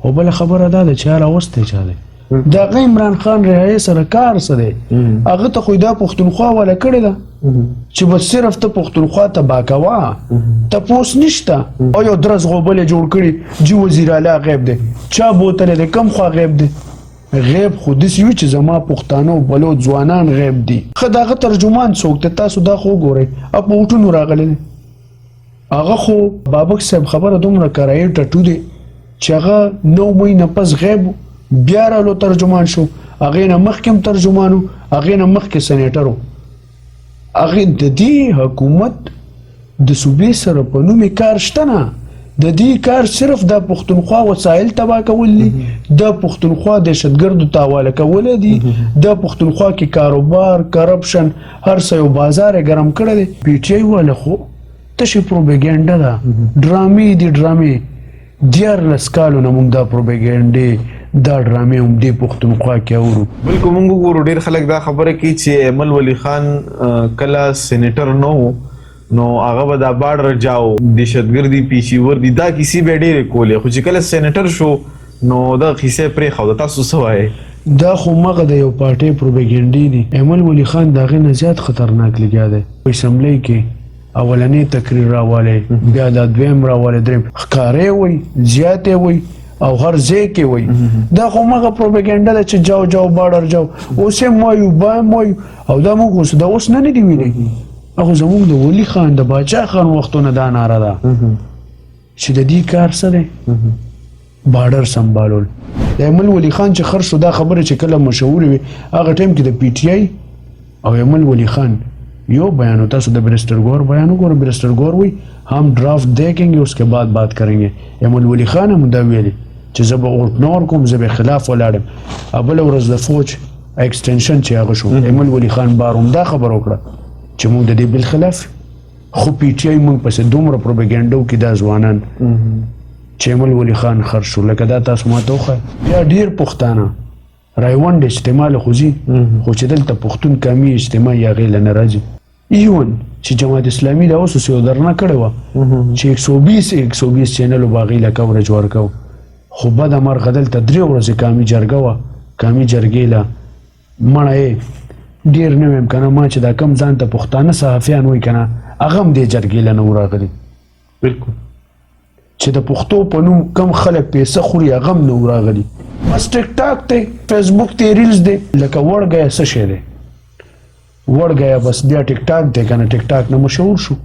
او بل خبره دا چې هر اوسته چا دی دا عمران خان رهایی سره کار څه دی هغه ته خو دا پښتونخوا ولا کړی ده چې بس صرف ته پښتونخوا ته باکوا ته پوس نشته او یو درس غوبل جوړ کړي چې وزیر اعلی غیب دی چا بوتل دی کم خوا غیب دی غیب خود یو چې زما پښتانه او بلو ځوانان غیب دي خداغه ترجمان څوک ته تاسو دا خو ګورئ اپ وټونو راغلي هغه خو بابک صاحب خبره دومره کرایي ټټو دی چې هغه 9 مهینه پس غیب بیا رالو ترجمان شو هغه نه مخکم ترجمانو هغه نه مخک سېنیټرو هغه د دې حکومت د صوبې سره په نوم کار شته نه د دې کار صرف د پښتونخوا وسایل تبا کول دي د پښتونخوا د شتګردو تاواله کول دي د پښتونخوا کې کاروبار کرپشن هر څه یو بازار ګرم کړی دی پی ټی آی ولا خو تشي پروپاګاندا ده ډرامې دي ډرامې دیار لسکالو نه موږ دا پروپاګاندا دا ډرامې هم دی پښتونخوا کې اورو بلکې موږ ګورو ډېر خلک دا خبره کوي چې ایمل ولی خان کله سېنیټر نو هغه به دا باډر جاو دهشتګردي پیشیور دي دا کیسې به ډېرې کولې خو چې کله سېنیټر شو نو دا کیسې پرېښوده تاسو څه وایئ دا خو مغه د یو پارټۍ پروپاګاندا دي ایمل ولی خان د هغې نه زیات خطرناک لګیا دی په اسمبلی کې اولنې تقریر راوالی بیا دا دویم راوالی دریم ښکارې وي زیاتې وي او هر ځای کې وي دا خو مغه پروپاګاندا ده چې جاو باډر جاو اوس یې وایو بایم وایو او دا موږ اوس دا اوس نه دي ویلي هغه زموږ د ولی خان د باچا خان وختونه دا ناره ده چې د دې کار څه دی باډر سمبالول د ایمل ولی خان چې خر شو دا خبره چې کله مشهور وي هغه ټایم کې د پی ټی آی او ایمل ولی خان یو بیان ہوتا سو بیرسٹر گور بیان گور بیرسٹر گور ہوئی ہم ड्राफ्ट देखेंगे उसके बाद बात करेंगे ایمل ولی خان هم دا ویلي چې زه به اوټ نور کوم زه به خلاف ولاړم بله ورځ د فوج ایکسټنشن چې هغه شو ایمل ولی خان باروم دا خبر وکړه چې موږ د دې بالخلاف خو پی ټی آی موږ پسې دومره پروپاګانډو کې دا ځوانان چې ایمل ولی خان خر شو لکه دا تاسو ما ته وښایه بیا ډېر پښتانه رایوند اجتماع له خوځي خو چې دلته پښتون کامي اجتماع یې هغې له نه راځي ایون چې جماعت اسلامي دا اوس یو درنه کړې وه چې 120 چینلو به هغې له کوریج ورکو خو بده مرغه دلته 3 ورځې کامي جرګه وه کامي جرګې له مړه یې ډېر نه ویم که نه ما چې دا کم ځان ته پښتانه صحافیان وایي که نه هغه هم دې جرګې له نه وراغلي بلکل چې د پښتو په نوم کم خلک پیسه خوري هغه هم نه وراغلي بس ټیک ټاک دی فیسبوک دی ریلز دی لکه وړ څه شی دی وړ بس بیا ټیک ټاک دی که نه ټیک ټاک نه مشهور شو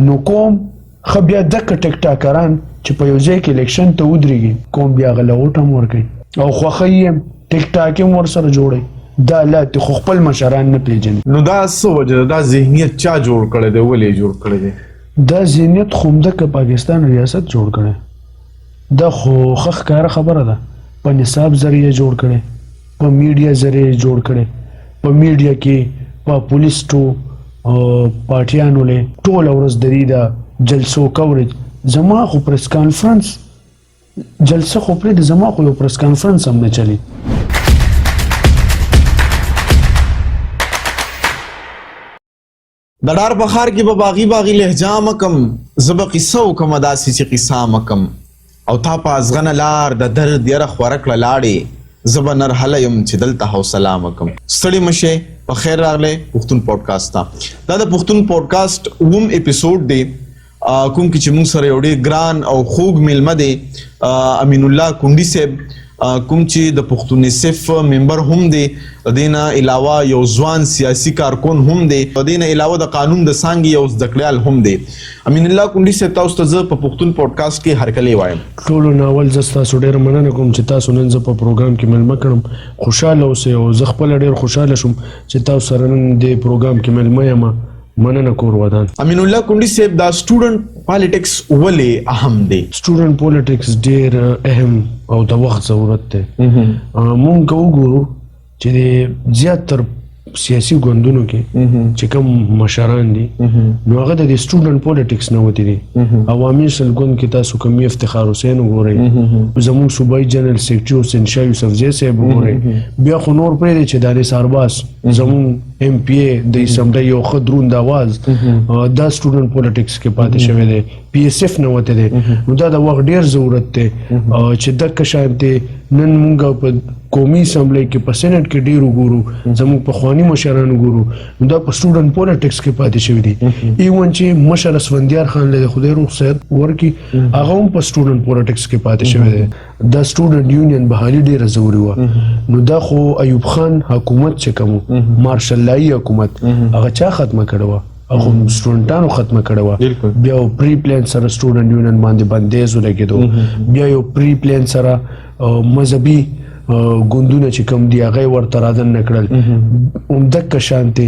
نو کوم ښه بیا دکه ټیک ټاکران چې په یو ځای کې الیکشن ته ودرېږي کوم بیا هغه له ووټ هم ورکوي او خوښوي یې هم ټیک ټاک هم ورسره جوړوي دا لاتې خو خپل مشران نه پېژني نو دا څه وجه ده دا ذهنیت چا جوړ کړی دی ولې جوړ کړی دی دا ذهنیت خو همدکه پاکستان ریاست جوړ کړی دا خو ښه ښکاره خبره ده په نصاب ذریعه جوړ کړی په میډیا ذریعه جوړ کړی په میډیا کې په پولیسټو پارټیانو له ټوله ورځ د دې د جلسو کوریج زما خو پریس کانفرنس جلسه خو پرې زما خو یو پریس کانفرنس هم نه چلی د ډار په ښار کې به باغي لهجه مکم زه به قصه وکم داسې چې قصه مکم او تا په ازغنه لار د درد یره خوره کړه لاړې زه به نرهله یم چې دلته حوصله مکم ستړي مشئ په خیر راغلی پښتون پوډکاسټ ته دا د پښتون پوډکاسټ 9 اپیسوډ دی کوم کې چې موږ سره یو ډېر ګران او خوږ میلمه دی امین الله کونډي صاحب کوم چې د پښتون نصف ممبر هم دی د دې نه علاوه یو ځوان سیاسي کارکون هم دی د دې نه علاوه د قانون د څانګې یو زده کړیال هم دی امین الله کونډي صاحب تاسو ته زه په پښتون پوډکاسټ کې هرکلی وایم ټولو نه اول زه ستاسو ډېره مننه کوم چې تاسو نن زه په پروګرام کې میلمه کړم خوشحاله اوسئ او زه خپله ډېر خوشحاله شوم چې تاسو سره نن دې پروګرام کې میلمه یم مننه کور ودان امین الله کونډي صاحب دا سټوډنټ پالیټکس ولې اهم دی سټوډنټ پالیټکس ډېر اهم او د وخت ضرورت دی مونږ وګورو چې زیاتر سیاسي ګوندونو کې چې کوم مشران دي نو هغه د سټوډنټ پولیټکس نه وتی دي. عوامي سلګون کې تاسو کوم افتخار حسین وګورئ، زموږ صوبایي جنرال سیکرټري حسین شاه یوسفزی صاحب وګورئ، بیا خو نور پرې چې دانش ارباس زموږ ایم پی ای د اسمبلی یو ښه دروند اواز دا سټوډنټ پولیټکس کې پاتې شوی دی، پی ایس اف نه وتی دی. نو دا د وخت ډیر ضرورت دی چې دغه شانتي نن مونږ په قومي اسمبلی کې په سېنات کې ډیر وګورو، زموږ پخواني مشران وګورو، نو دا په سټوډنټ پولیټکس کې پاتې شوی دی. ایون چې مشر اسفندیار خان له خدای روغ صحت ورکي هغه هم په سټوډنټ پولیټکس کې پاتې شوی دی. دا سټوډنټ یونین بحالي ډیره ضروري وه. نو دا خو ایوب خان حکومت چې کوم مارشل لای حکومت هغه چا ختمه کړې وه؟ هغه سټوډنټانو ختمه کړې وه. بیا یو پری پلان سره سټوډنټ یونین باندې بندیز ولګېدو، بیا یو پری پلان سره مذهبي ګوندونه چې کوم دي هغه ورته رادن نه کړل. همدغه شانتي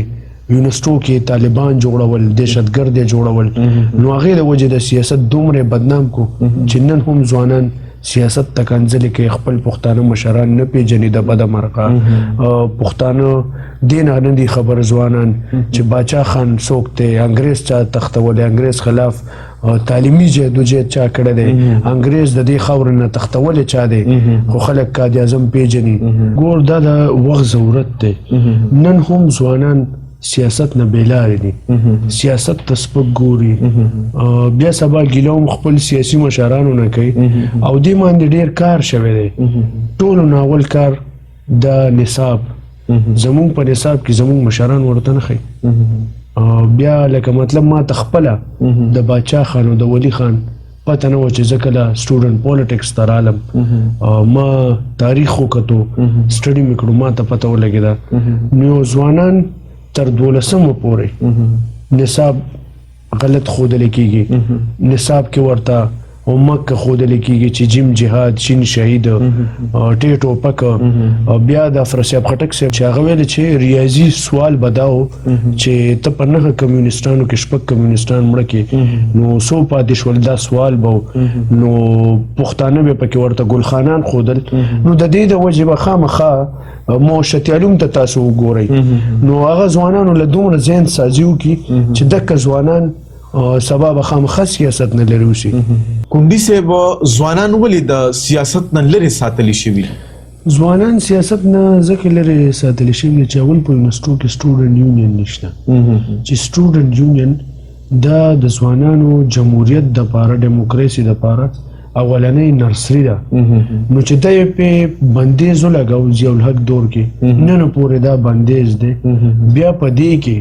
یونیسټو کې طالبان جوړول، دهشتګرد جوړول، نو هغې د وجې د سیاست دومره بدنام کو چې نن هم ځوانان سیاست ته کنځلې کوي، خپل پښتانه مشران نه پیژني د بده مرغه. پښتانه دې نه نه دي خبر ځوانان چې باچا خان څوک دی، انګریز چا تختولی، انګریز خلاف تعلیمي جدوجہد چا کړی دی، انګریز د دې خاورې نه تختولی چا دی، خو خلک قائد اعظم پیژني. ګور دا د وخت ضرورت دی. نن هم ځوانان سیاست نه بیلارې دي، سیاست ته سپک ګوري، بیا سبا ګیله هم خپل سیاسي مشرانو نه کوي او دې باندې ډېر کار شوی دی. ټولو ناول کار د نصاب، زمونږ په نصاب کې زمونږ مشران ورته نه ښیي. بیا لکه مطلب ما ته خپله د باچا خان او د ولی خان پته نه وه چې زه کله سټوډنټ پولیټکس ته رالم. ما تاریخ وکتو، سټډي مې کړو، ما ته پته ولګېده. نو ځوانان تر 12مه پورې نصاب غلط ښودلی کېږي، نصاب کې ورته مکه ښودلی کېږي چې جیم جهاد، شین شهید، ټې ټوپک. بیا د افراسیاب خټک صاحب چې هغه ویل چې ریاضي سوال به دا و چې ته په 9 کمیونستانو کې 6 کمیونستان مړه کې نو څو پاتې شول، دا سوال به نو پښتانه به پکې ورته ګلخانان ښودل. نو د دې د وجې به خامخا معاشرتي علوم ته تاسو وګورئ، نو هغه ځوانانو له دومره ذهن سازي وکړي چې دغه ځوانان سبا به خامخا سیاست نه لري وشي. کونډي صاحب، ځوانان ولې د سیاست نه لرې ساتلی شوي؟ ځوانان سیاست نه ځکه لرې ساتلی شوي چې اول په یونیسټو کې سټوډنټ یونین نشته، چې سټوډنټ یونین دا د ځوانانو جمهوریت دپاره، ډیموکراسي دپاره اولنۍ نرسري ده. نو چې دی پې بندیز ولګو ضیاءالحق دور کې، نن پورې دا بندیز دی. بیا په دې کې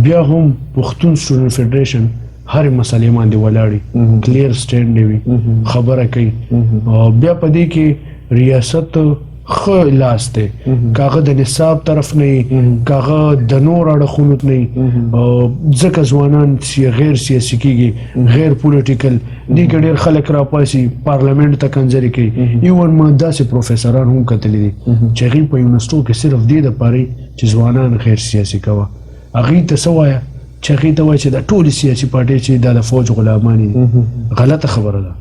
بیا هم پښتون سټوډنټ فیډریشن هرې مسلې باندې ولاړې، کلیر سټینډ وي، خبره کوي. بیا په دې کې ریاست ښه لاس دی، کاغه د نصاب طرف نه وي، کاغه د نور اړخونو نه وي. ځکه ځوانان غیر سیاسي کېږي، غیر پولیټیکل دې کې ډېر خلک راپاسي، پارلمنټ ته کنځرې کوي. ایون ما داسې پروفیسران هم کتلي دي چې هغوی په یونیسټو کې صرف دې دپاره چې ځوانان غیر سیاسي کوه. هغوی ته څه وایه چې هغوی ته وایي چې دا ټولې سیاسي پارټۍ چې دا د فوج غلامانې دي. غلطه خبره ده،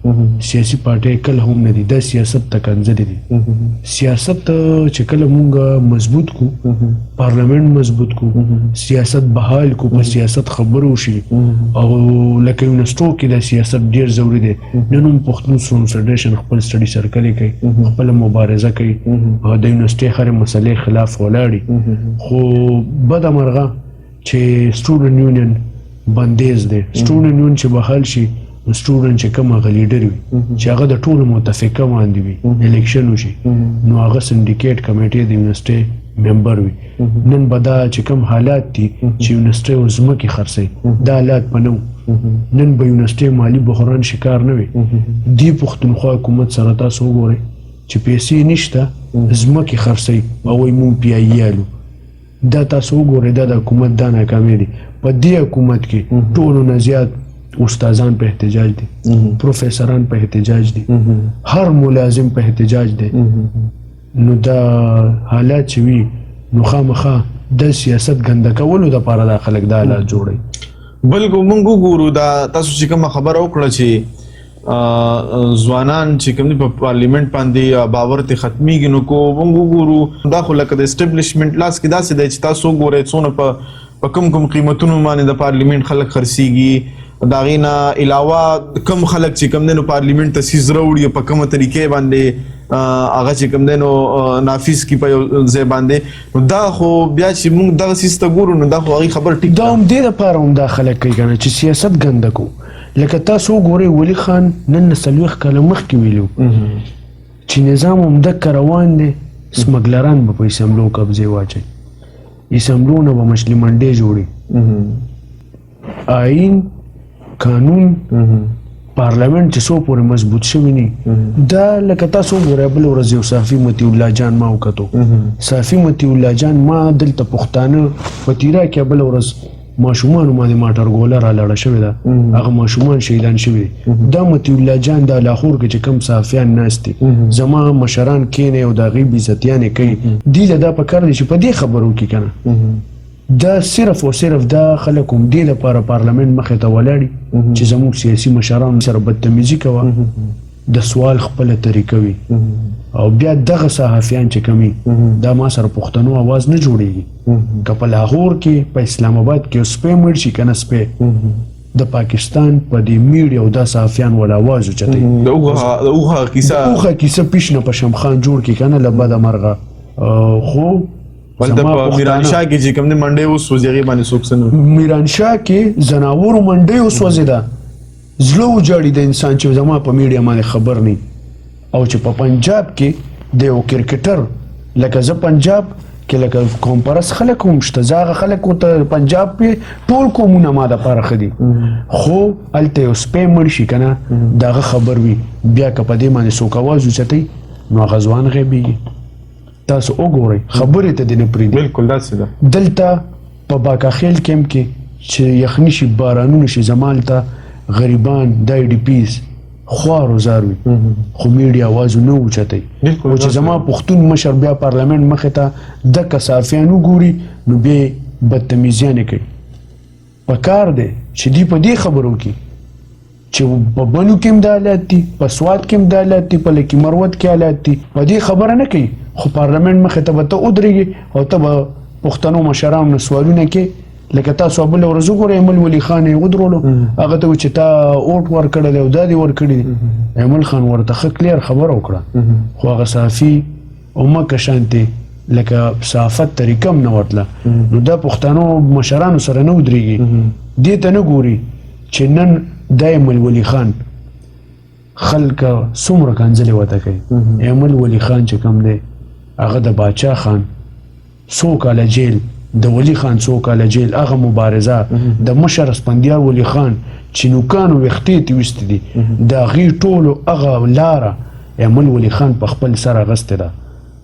سیاسي پارټۍ کله هم نه دي، دا سیاست ته کنځلې دي. سیاست چې کله مونږ مضبوط کو، پارلمنټ مضبوط کو، سیاست بحال کو، په سیاست خبرو شي، او لکه یونیسټو کې دا سیاست ډېر ضروري دی. نن هم پښتون سټوډنټ فیډریشن خپل سټډي سرکلې کوي، خپله مبارزه کوي، د یونیسټۍ هرې مسلې خلاف ولاړي. خو بده مرغه چې سټوډنټ یونین بندیز دی. سټوډنټ یونین چې بحال شي، سټوډنټ چې کوم هغه لیډر وي چې هغه د ټولو متفقه باندې وي، الیکشن وشي، نو هغه سنډیکیټ کمیټې د یونیسټۍ ممبر وي. نن به دا چې کوم حالات دي چې یونیسټۍ او ځمکې خرڅوي، دا حالات به نه وو. نن به یونیسټۍ مالي بحران شکار نه وي. دې پښتونخوا حکومت سره تاسو وګورئ چې پیسې نشته، ځمکې خرڅوي او وایي مونږ پیایي. دا تاسو وګورئ، دا د حکومت دا ناکامي دي. په دې حکومت کې ټولو نه زیات استادان په احتجاج دي، پروفیسران په احتجاج دي، هر ملازم په احتجاج دی. نو دا حالات چې وي نو خامخا د سیاست ګنده کولو دپاره دا خلک دا حالات جوړوي. بلکې موږ وګورو دا تاسو چې کومه خبره وکړه چې ځوانان چې کوم په پارلیمنت باندې باور ته ختميږي نو کو موږ ګورو دا خو لکه د اسټابلیشمنت لاس کې داسې دی چې تاسو ګورئ څونه په کم قیمتونو باندې د پارلیمنت خلک خرڅيږي دا غینا علاوه کم خلک چې کوم دنو پارلیمنت ته سیز وروړي په کومه طریقې باندې هغه چې کوم دنو نافذ کی په ځای باندې دا خو بیا چې موږ دغه سیسته ګورو نو دا خو هغه خبر ټیک دا هم دې لپاره هم دا خلک کوي کنه چې سیاست ګنده کو لکه تاسو ګورئ ولی خان نن 40 کاله مخکې ویلو چې نظام هم دک روان دی سمګلران به په اسمبلو قبضه واچي اسمبلونه به مشلي منډې جوړي آئین قانون پارلیمنت چې څو پورې مضبوط شوی نه دا لکه تاسو ګورئ بل ورځ یو صافي متي الله جان ما وکړو صافي متي الله جان ما دلته پښتانه په تیرا کې بل ورځ ماشومان باندې ماټر ګولر را لړ شوی دا هغه ماشومان شهیدان شوی دا متي الله جان د لاهور کې چې کم صافیان ناشتي زما مشران کینه او د غیب عزتیان کوي دی له دا په کار دي چې په دې خبرو کې کنه دا صرف او صرف دا خلک هم دی لپاره پارلیمنت مخې ته ولاړی چې زموږ سیاسي مشران سره بدتمیزي کوي د سوال خپل طریقه وي او بیا دغه صحافیان چې کمی دا ما سره پښتنو आवाज نه جوړیږي که په لاهور کې په اسلام آباد کې سپې مړ شي کنه سپې د پاکستان په دې میډیا او د صحافیان ول आवाज چته اوغه کیسه پیښنه په شمخان جوړ کی کنه لبا د مرغه خو ولته په میران شاه کې چې کوم نه منډه اوس وزیری باندې سوکسن میران شاه کې زناور منډه اوس وزیدا زلو جوړی د انسان چې زما په میډیا باندې خبر نه او چې په پنجاب کې د یو کرکټر لکه زه پنجاب کې لکه کوم پرس خلک هم شته زاغه خلک ته پنجاب په ټول کومونه ما د پاره خدي خو الته یو سپې مړ شي کنه داغه خبر وي بیا که په دې باندې څوک आवाज وچتي نو غزوان غیبي تاسو وګورئ خبرې ته دینه پری بالکل داسې ده دلته په باکاخیل کېم کې چې یخني شي بارانونه شي زمال ته غریبان د ډي پیس خوار وزاروي خو میډیا आवाज نه اوچتای او چې زما پښتون مشر بیا پارلیمنت مخه ته د کسافیانو ګوري نو به بدتمیزیانه کوي پکار دی چې دی په دې خبرو کې چې په بنو کې مدالت دي په سواد کې مدالت دي په لکی مروت کې حالات دي په دې خبره نه کوي خو پارلیمنت مخه ته ته ودرېږي او ته پښتنو مشرانو سوالونه کې لکه تاسو بل ورځو ګورئ ایمل ولی خان ودرولو هغه ته چې تا اوټ ور کړل او دادی ور کړی ایمل خان ورته خ کلیر خبر وکړه خو هغه صافي او مکه شانتي لکه صحافت طریقه نه ورتله نو دا پښتنو مشرانو سره نه ودرېږي دې ته نه ګوري چې نن د ایمل ولی خان خلک څومره کنځلې وته کوي ایمل ولی خان چې کوم دی هغه د باچا خان 100 کاله جیل د ولی خان 100 کاله جیل هغه مبارزه د مشر اسپندیار ولی خان چې نوکانو وختې توست دي د غي ټولو هغه لاره ایمل ولی خان په خپل سره غسته ده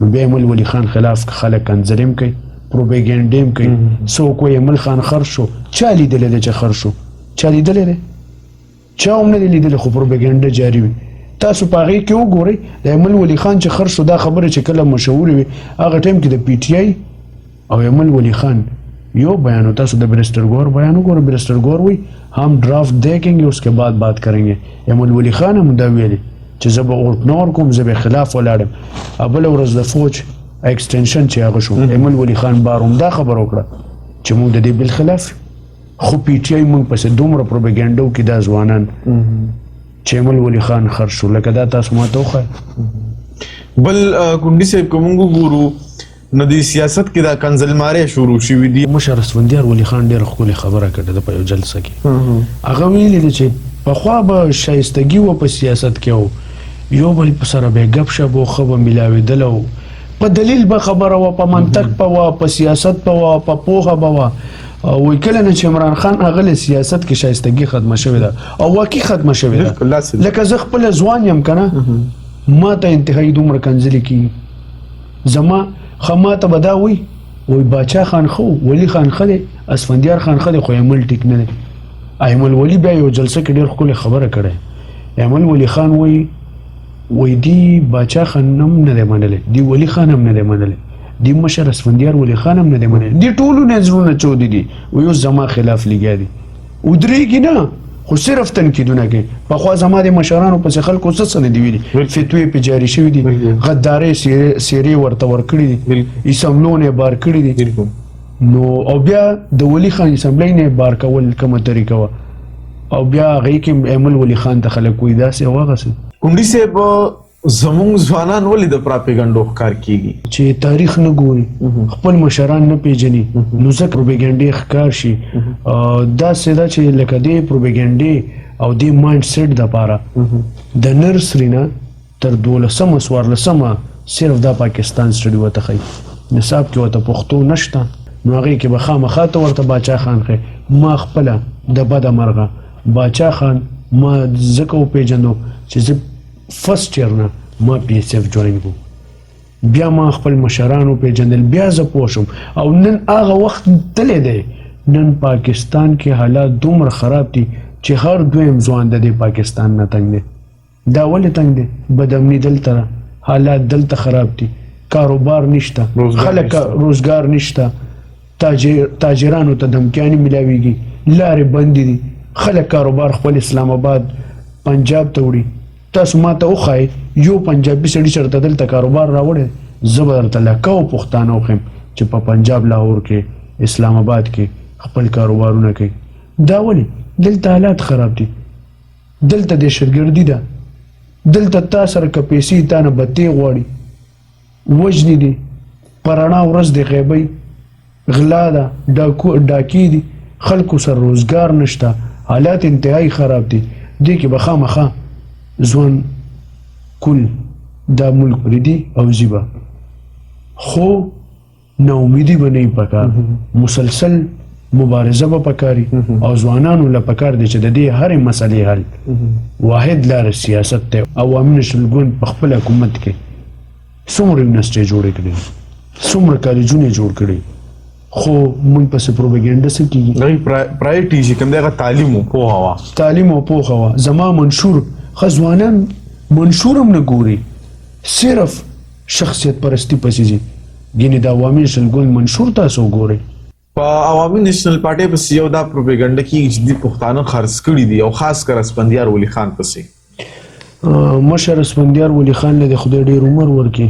نو به ایمل ولی خان خلاف خلک کنځلیم کوي پروپاګاندا کوي سو کوی ایمل خان خرشو چالي دل چې خرشو چالي دل چا هم نه لیدل خو پروپاګاندا جاری وي تاسو پاره کې وګورئ د ایمل ولی خان چې خرشو دا خبره چې کله مشهور وي هغه ټیم کې د پی ټی آی او ایمل ولی خان یو بیان تاسو د برستر گور بیان وګورئ برستر گور وی हम ड्राफ्ट देखेंगे उसके बाद बात करेंगे ایمل ولی خان هم دا ویلي چې زه به اورټ نور کوم زه به خلاف ولاړم ابل ورځ د فوج ایکسټنشن چې هغه شو ایمل ولی خان باروم دا خبر وکړه چې موږ د دې بل خلاف خو پی ټی آی موږ پس دومره پروپاګاندا کې دا ځوانان چې ایمل ولی خان خرشو لکه دا تاسو ما ته خو بل کونډي صاحب کومو ګورو نو د سیاست کې دا کنزلماره شروع شوې دي مشر اسفندیار ولی خان ډېر خپل خبره کړه د په جلسه کې هغه ویلي چې په خوا به شایستګي و په سیاست کې یو بل سره به غب شپ او خبر ملاویدل او په دلیل به خبره و په منطق په سیاست په پوهه به او کله نه چې عمران خان هغه سیاست کې شایستګي ختمه شوې ده او واقعي ختمه شوې ده لکه زه خپل ځوان يم کنه ما ته انتهایی دومره کنځلي کی زما خماته بداوي وای باچا خان خو ولی خان خله اسفندیار خان خله خو ایمل ټیک نه دی ایمل ولی بیا یو جلسه کې ډېر خپل خبره کړه ایمل ولی خان وای دی باچا خان نم نه منلې دی ولی خان هم نه منلې دی مشر اسفندیار ولی خان هم نه منلې دی ټولو نظرونه چودي دي و یو زما خلاف لګیا دي ودرېږي نه خو صرف تنقیدونه کوي. پخوا زما د مشرانو پسې خلکو څه نه دي ویلي، فتوې پې جاري شوي دي، غدارۍ څېرې ورته ورکړي دي، اسمبلونه یې بار کړي دي. نو او بیا د ولي خان اسمبلی نه بار کول کومه طریقه وه، او بیا هغې کې ایمل ولي خان ته خلک وایي داسې او هغسې. کونډي صاحب زموږ ځوانان ولې د پراپیګنډو ښکار کیږي؟ چې تاریخ نه ګوري، خپل مشران نه پیژني، نو ځکه پروپیګنډې ښکار شي. داسې ده چې لکه دې پروپیګنډې او دې مایند سیټ دپاره د نرسري نه تر 12مه 14مه صرف دا پاکستان سټډي ورته ښایي. نصاب کې ورته پښتو نشته، نو هغې کې به خامخا ته ورته باچا خان ښایي. ما خپله د بده مرغه باچا خان ما ځکه وپېژندو چې زه فرست ایئر نه ما پی ایس ایف جوین کو، بیا ما خپل مشران وپېژندل، بیا زه پوه شم. او نن هغه وخت تللی دی، نن پاکستان کې حالات دومره خراب دي چې هر دویم ځوان د دې پاکستان نه تنګ دی. دا ولې تنګ دی؟ بدامني دلته، حالات دلته خراب دي، کاروبار نشته، خلک روزګار نشته، تاجرانو ته دمکیانې ملاویږي، لارې بندې دي، خلک کاروبار خپل اسلام آباد پنجاب ته وړي. تاسو ما ته وښایئ یو پنجابي سړي چېرته دلته کاروبار راوړی، زه به درته لکه و پښتانه وښیم چې په پنجاب لاهور کې اسلام آباد کې خپل کاروبارونه کوي. دا ولې؟ دلته حالات خراب دي، دلته دهشتګردي ده، دلته تا سره که پیسې تا نه بتې غواړي، وژنې دي، په رڼا ورځ د غیبۍ غلا ده، ډاکې دي، خلکو سره روزګار نشته، حالات انتهایی خراب دي. دې کې به خامخا ځوان کل دا ملک پرېږدي او ځي به، خو ناامیدي به نه وي پکار، مسلسل مبارزه به پکاري. او ځوانانو له پکار دی چې د دې هرې مسلې حل واحد لاره سیاست دی. عوامي نشل ګوند په خپل حکومت کې څومره یونیورسټۍ جوړې کړې، څومره کالجونه یې جوړ کړي، خو موږ پسې پروپیګنډه څه کېږي؟ پرایورټي چې کوم دی هغه تعلیم او پوهه وه، تعلیم او پوهه وه. زما منشور ښه ځوانان منشور هم نه ګوري، صرف شخصیت پرستی پسې ځي. ګینې د عوامي نشل ګوند منشور تاسو وګورئ. په عوامي نېشنل پارټۍ پسې یو دا پروپیګنډه کېږي چې دوی پښتانه خرڅ کړي دي، او خاص کر اسفندیار ولي خان پسې. مشر اسفندیار ولي خان له خدای ډېر عمر ورکړي.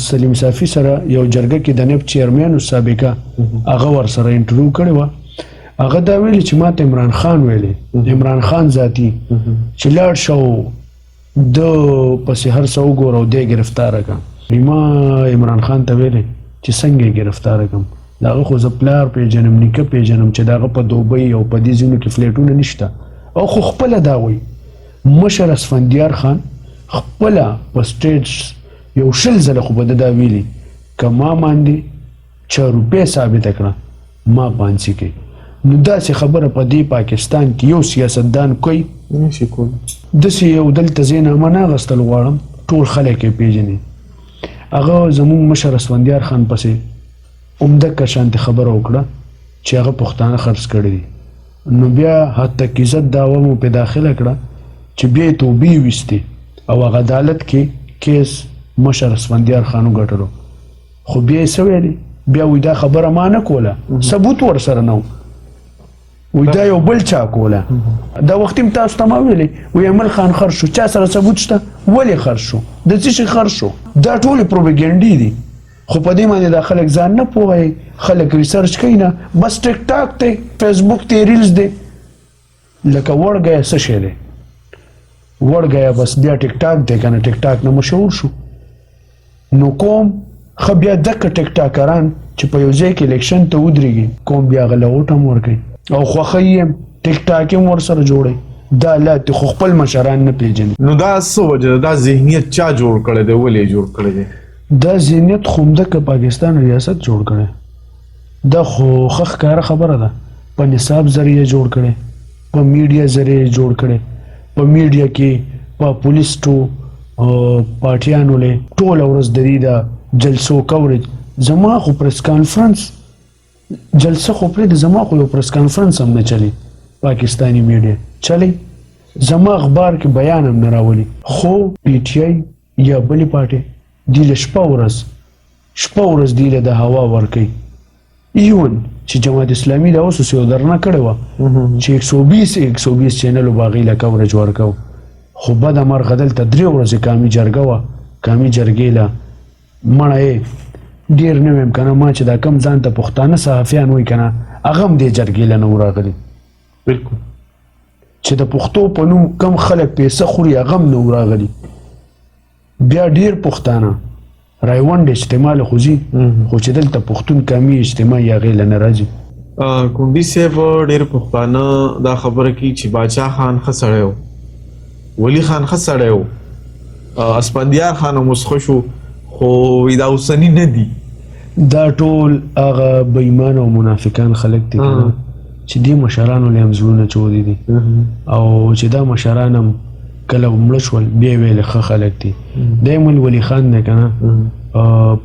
سلیم صافي سره یو جرګه کې د نیب چیرمین سابقه هغه ورسره انټرویو کړې وه. هغه دا ویلي چې ما ته عمران خان ویلي، عمران خان ذاتي، چې لاړ شه د پسې هر څه وګوره او دی ګرفتاره کړه. ما عمران خان ته ویلي چې څنګه یې ګرفتاره کړم، د هغه خو زه پلار پېژنم، نیکه پېژنم چې د هغه په دوبۍ او په دې ځایونو کې فلیټونه نشته. او خو خپله دا وایي مشر اسفندیار خان خپله په سټیج یو 20 ځله خو به ده دا ویلي که ما باندې 4 روپۍ ثابته کړه ما پانسي کوي. نو داسې خبره په دې پاکستان کې یو سیاستدان کوي نشي کولی. داسې یو دلته زه نامه نه اخیستل غواړم، ټول خلک یې پېژني. هغه زموږ مشر اسفندیار خان پسې عمدکه شانتې خبره وکړه چې هغه پښتانه خرڅ کړي دي. نو بیا حتی عزت دعوه مو پې داخله کړه چې بیا یې توبې ویستې او هغه عدالت کې کیس مشر اسفندیار خان وګټلو. خو بیا یې څه ویلې؟ بیا وایي دا خبره ما نه کوله، ثبوت ورسره نه و، وایي دا یو بل چا کوله. دا وخت هم تاسو ته ما ویلې وایي ایمل خان خرڅ شو، چا سره ثبوت شته؟ ولې خرڅ شو؟ د څه شي خرڅ شو؟ دا ټولې پروپیګنډې دي. خو په دې باندې دا خلک ځان نه پوهوي، خلک ریسرچ کوي نه، بس ټیک ټاک دی، فیسبوک دی، ریلز دی. لکه وړ څه شی دی؟ وړ بس بیا ټیک ټاک دی که نه، ټیک ټاک نه مشهور شو. نو کوم ښه بیا دکه ټیک ټاکران چې په یو ځای کې الیکشن ته ودرېږي، کوم بیا هغه له ووټ هم ورکوي او خوښوي هم، ټیک ټاک هم ورسره جوړوي. دا حالات خو خپل مشران نه پېژني. نو دا څه وجه ده؟ دا ذهنیت چا جوړ کړی دی؟ ولې جوړ کړی دی؟ دا ذهنیت خو همدکه پاکستان ریاست جوړ کړی. دا خو ښه ښکاره خبره ده. په نصاب ذریعه جوړ کړی، په میډیا ذریعه جوړ کړی، په میډیا کې پاپولیسټو پارټیانو له ټوله ورځ د دې د جلسو کوریج. زما خو پریس کانفرنس جلسه خو پرېږده، زما خو یو پریس کانفرنس هم نه چلی پاکستانی میډیا چلی، زما اخبار کې بیان هم نه راولي. خو پی ټی آی یا بلې پارټۍ دې له شپه ورځ دی له د هوا ورکوي ایون چې جماعت اسلامي دا اوس یو درنه کړې وه چې 120 چینلو باغې له کورج ورکو خو بد مرغه دلته 3 ورځې کامي جرګه وه کامي جرګې له مړه یې ډېر نه ویم که نه ما چې دا کم ځان ته پښتانه صحافیان وایي که نه هغه هم دې جرګې له نه وراغلي بالکل چې د پښتو په نوم کم خلک پیسه خوري هغه هم نه وراغلي بیا ډېر پښتانه رایونډ اجتماع له خو ځي خو چې دلته پښتون کامي اجتماع یې هغې له نه راځي کونډي صاحب ډېر پښتانه دا خبره کوي چې باچا خان ښه سړی و ولی خان ښه سړی و اسفندیار خان هم اوس ښه شو خو دا اوسني نه دي دا ټول هغه بېایمانه او منافقان خلک دي که نه چې دې مشرانو له هم زړونه چودي دي او چې دا مشران هم کله مړه شول بیا ویل ښه خلک دي دی مل ولی خان دی که نه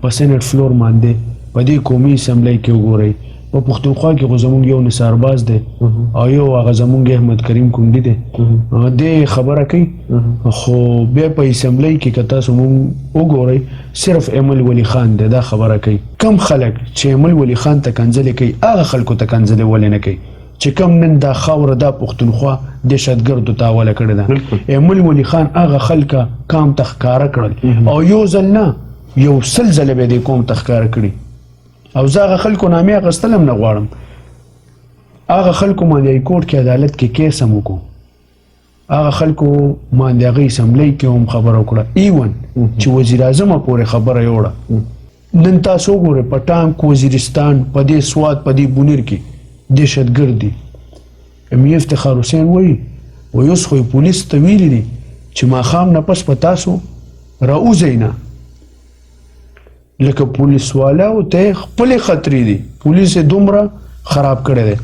په سینټ فلور باندې په دې قومي اسمبلی کې وګورئ په پښتونخوا کې خو زمونږ یو نثارباز دی او یو هغه زمونږ احمد کریم کونډي دی دې خبره کوي خو بیا په اسمبلی کې که تاسو مونږ وګورئ صرف امل ولی خان دی دا خبره کوي کم خلک چې امل ولی خان ته کنځلې کوي هغه خلکو ته کنځلې ولې نه کوي چې کم نن دا خاوره دا پښتونخوا دهشتګردو ته حواله کړې ده امل ولی خان هغه خلکه کام ته ښکاره کړل او یو ځل نه یو 100 ځله به دې قوم ته ښکاره کړي او زه هغه خلکو نامې اخیستل هم نه غواړم هغه خلکو باندې هایکورټ کې عدالت کې کیس هم وکړو هغه خلکو باندې هغه اسمبلی کې هم خبره وکړه ایون چې وزیر اعظم پورې خبره یوړه نن تاسو وګورئ په ټانک وزیرستان په دې سواد په دې بونیر کې دهشتګرد دي امیر افتخار حسین وایي اوس خو پولیس ته ویلي دي چې ماښام نه پس په تاسو راوځئ نه لکه پولیس والاو ته خپلې خطرې دي پولیس یې دومره خراب کړی دی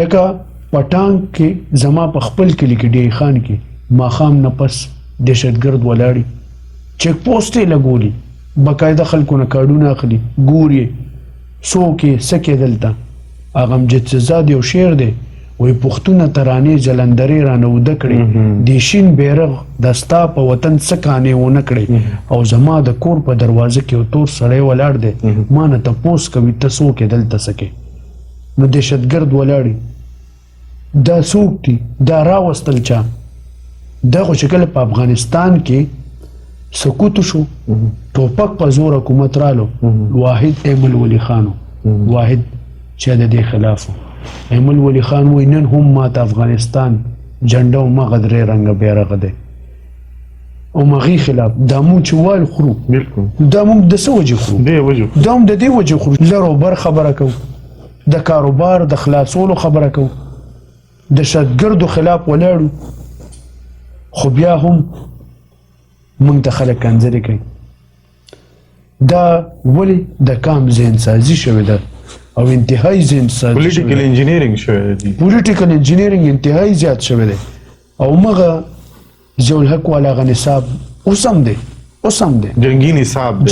لکه په ټانک کې زما په خپل کلي کې ډی خان کې ماښام نه پس دهشتګرد ولاړي چیک پوسټ یې لګولي باقاعده خلکو نه کارډونه اخلي ګوري څوک یې څه کېدل ته هغه امجد سزاد یو شعر دی وایي پښتونه ترانې جلندرې رانه اوده کړې د شین بیرغ د ستا په وطن څه کانې ونه کړې او زما د کور په دروازه کې یو تور سړی ولاړ دی ما نه تپوس کوي ته څوک یې دلته څه کې نو دهشتګرد ولاړي دا څوک دي دا راوستل چا دغه چې کله په افغانستان کې سقوط شو ټوپک په زور حکومت رالو واحد ایمل ولی خانو واحد چې د دې خلاف ایمل ولی خان وای نن هم ماته افغانستان جنډه او مغه درې رنګ بیرغ دی او مغي خلاف دا مونږ چې وال خورو بالکل دا مونږ د څه وجه خورو دا هم د دې وجه خورو لرو بر خبره کوو د کاروبار د خلاصولو خبره کوو د شتګردو خلاف ولاړو خو بیا هم مونږ ته خلک کنځلې کوي دا ولې د کام ذهن سازي شوې ده او انتهایی ذهن سازي پولیټیکل انجینیرینګ شوی دی پولیټیکل انجینیرینګ انتهایی زیات شوی دی او مغه ضیاء الحق والا غ نصاب اوسم دی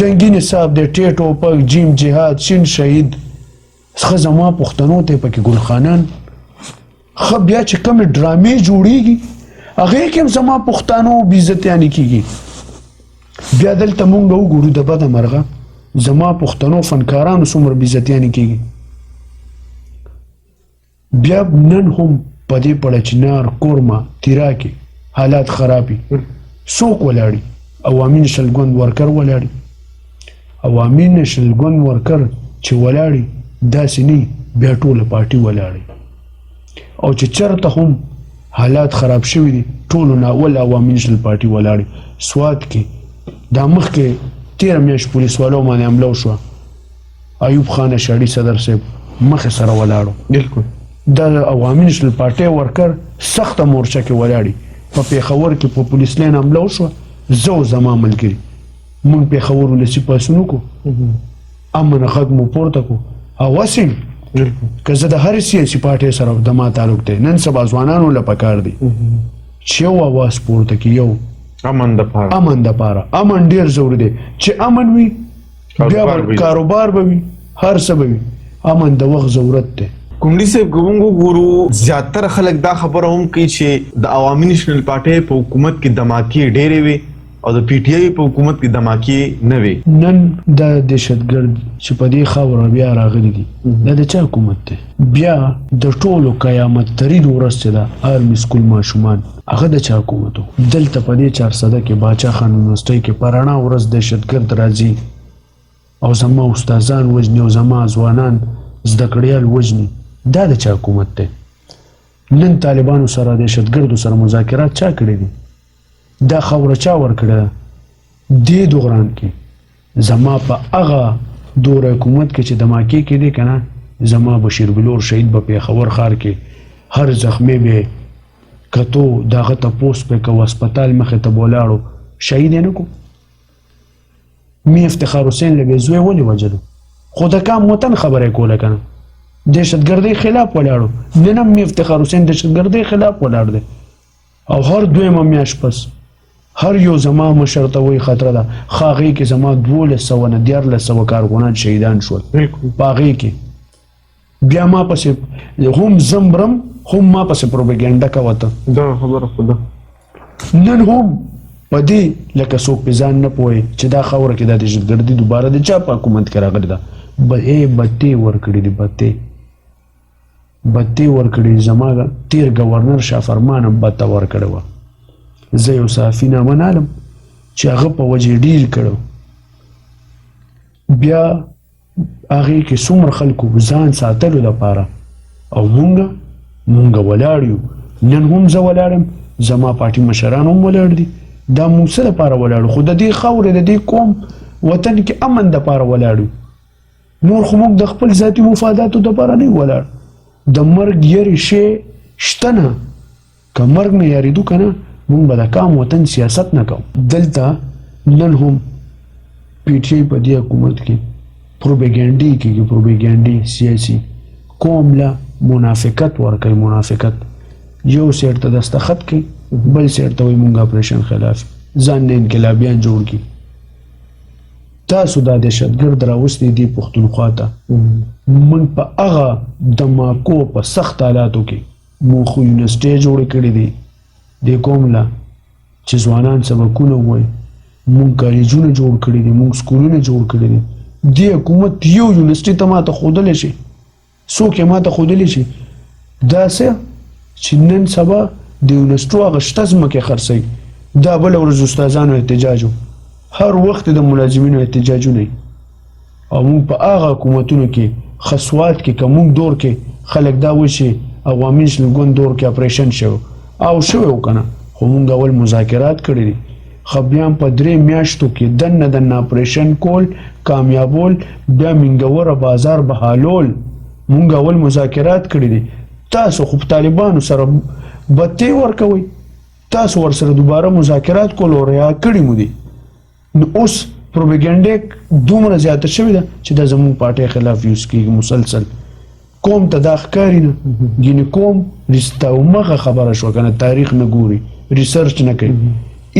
جنگی نصاب دی ټیټو پک جیم جهاد شین شهید څخه زما پښتنو ته پکې ګلخانان خو بیا چې کوم ډرامې جوړیږي هغه کې زما پښتنو بې عزتیانې کیږي بیا دلته مونږ وګورو د بده مرغه زما پښتنو فنکارانو څومره بې عزتیانې کیږي بیا نن هم په دې پړچنار کورما تیرا کې حالات خرابي څوک ولاړي عوامي نشل ګوند ورکر ولاړي عوامي نشل ګوند ورکر چې ولاړي داسې نه بیا ټوله پارټي ولاړي او چې چرته هم حالات خراب شوي دي ټولو نه اول عوامي نشل پارټي ولاړي سواد کې دا مخکې 13 میاشت پولیس والو باندې حمله وشوه ایوب خان اشعري صدر صاحب مخې سره ولاړو بالکل د عوامي نشل پارټي ورکر سخته مورچه کې ولاړي په پیښور کې په پولیس لین حمله وشوه زه زما ملګري مونږ پیښور ولسي پاسونو کو امن غږ مو پورته کو اواسم که زه د هر سیاسي پارټي سره د ما تعلق دی نن سبا ځوانانو له پکار دي چې یو اواز پورته کی یو امن د پاره امن ډیر ضروري دی چې امن وي بیا کاروبار به وي هر څه به وي امن د وخت ضرورت دی کونډي صاحب ګونګو ګورو زیاتره خلک دا خبره هم کوي چې د عوامي نېشنل پارټي په حکومت کې دماکي ډېرې وي او د پی ټی آی په حکومت کې دماکې نه وي. نن دا دهشتګرد چې په دې خاوره بیا راغلي دي دا د چا حکومت دی؟ بیا د ټولو قیامت ترین ورځ چې ده آرمي سکول ماشومان هغه د چا حکومت و؟ دلته په دې 400 کې باچا خان یونیورسټۍ کې په رڼا ورځ دهشتګرد راځي او زما استادان وژني او زما ځوانان زده کړیال وژني. دا د چا حکومت دی؟ نن طالبانو سره دهشتګردو سره مذاکرات چا کړي دي؟ دا خاوره چا ورکړه ده؟ دې دوران کې زما په هغه دور حکومت کې چې دماکې کې دی کنه زما بشیر بلور شهید په پیښور ښار کې هر زخمی به کتو دغه تپوس په کو هسپتال مخې ته ولاړو شهید یې نه کو. می افتخار حسین لږ زوی ولې وجلو خو د کام وطن خبره کوله کنه دهشتګردۍ خلاف ولاړو. نن هم می افتخار حسین دهشتګردۍ خلاف ولاړ دی او هر دویمه میاشت پس هر یو زما مشر ته وایي خطره ده هغې کې زما 1200 نه 1400 کارګونان شهیدان شول په هغې کې. بیا ما پسې هم زمبرم هم ما پسې پروپاګانډا کوته. دا خبره خو ده. نن هم په دې لکه څوک په ځان نه پوهې چې دا خاوره کې دا دهشتګردي دوباره د چا په حکومت کې راغلې ده. بتې ورکړي دي بتې ورکړي. زما تیر ګورنر شاه فرمان هم بته ورکړې وه. زه یو صحافي نامه نالم چې هغه په وجې ډیر کړو. بیا هغې کې څومره خلکو ځان ساتلو دپاره او مونږ ولاړ یو. نن هم زه ولاړم زما پارټي مشران هم ولاړ دي. دا مونږ څه دپاره ولاړو؟ خو د دې خاورې د دې قوم وطن کې امن دپاره ولاړو. نور خو موږ د خپل ذاتي مفاداتو دپاره نه ولاړ. د مرګ یری شی شته نه. که مرګ نه یاریدو که نه مونږ به د کام وطن سیاست نه کوو. دلته نن هم پی ټی آی په دې حکومت کې پروپاګانډي کېږي پروپاګانډي سیاسي قوم له منافقت ورکوي. منافقت یو سیټ ته دستخط کوي بل سیټ ته وایي مونږ اپریشن خلاف ځان نه انقلابیان جوړ کړي. تاسو دا دهشتګرد راوستي دي پښتونخوا ته. موږ په هغه دماکو په سخت حالاتو کې مونږ خو یونیورسټۍ جوړې کړې دي دې قوم له چې ځوانان سبقونه ووایي. مونږ کالجونه جوړ کړي دي مونږ سکولونه جوړ کړي دي. دې حکومت یو یونیورسټۍ ته ماته ښودلی شي؟ څوک یې ماته ښودلی شي؟ داسې چې نن سبا د یونیورسټو هغه شته ځمکې خرڅوي. دا بله ورځ استادانو احتجاج و هر وخت د ملازمینو احتجاجونه وي. او مونږ په هغه حکومتونو کې خصوات کې که مونږ دور کې خلک دا وایي چې عوامي نېشنل ګوند دور کې اپریشن شوی او شوی و که نه خو مونږ اول مذاکرات کړي دي. خو بیا په 3 میاشتو کې دنه اپریشن کول کامیابول بیا منګوره بازار بحالول مونږ اول مذاکرات کړي دي. تاسو خو طالبانو سره بتې ورکوئ. تاسو ورسره دوباره مذاکرات کول او ریا کړي مو دي. نو اوس پروپاګانډا دومره زیاته شوې ده چې دا زموږ پارټۍ خلاف یوز کېږي مسلسل. قوم ته دا ښکاري نه ګینې قوم رستا مخه خبره شوه که نه تاریخ نه ګوري ریسرچ نه کوي.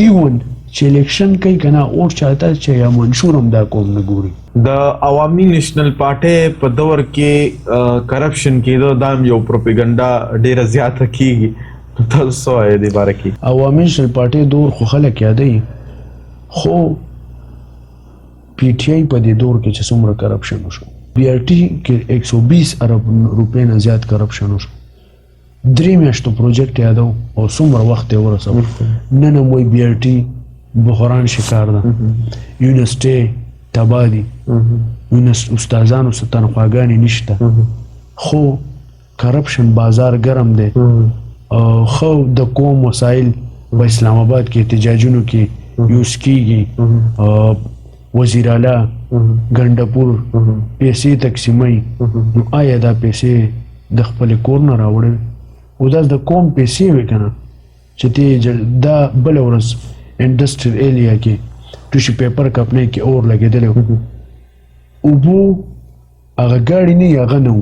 ایون چې الیکشن کوي که نه اور چاته چې یا منشور هم دا قوم نه ګوري. د عوامي نیشنل پارټۍ په دور کې کرپشن کېدو دا هم یو پروپاګانډا ډېره زیاته کېږي. تاسو څه وایئ دې باره کې؟ عوامي نیشنل پارټۍ دور خو خلک یادوي خو پی ټی آی په دې دور کې چې څومره کرپشن وشو بی آر ټي کې 120 ارب روپۍ نه زیات کرپشن وشو. 3 میاشتو پروجیکټ یادو او څومره وخت یې ورسول. نن هم وایي بی آر ټي بحران شکار ده یونیورسټۍ تباه دي استادانو څه تنخواګانې نشته خو کرپشن بازار ګرم دی. خو د قوم وسایل په اسلام آباد کې احتجاجونو کې یوز کېږي. وزیر اعلی ګنډپور پیسې تقسیموي. نو آیا دا پیسې د خپل کور نه راوړل او دا د قوم پیسې وي که نه چې ته دا بله ورځ انډسټریل ایریا کې ټوشي پیپر کمپنۍ کې اور لګېدلی اوبو هغه ګاډي نه هغه نه و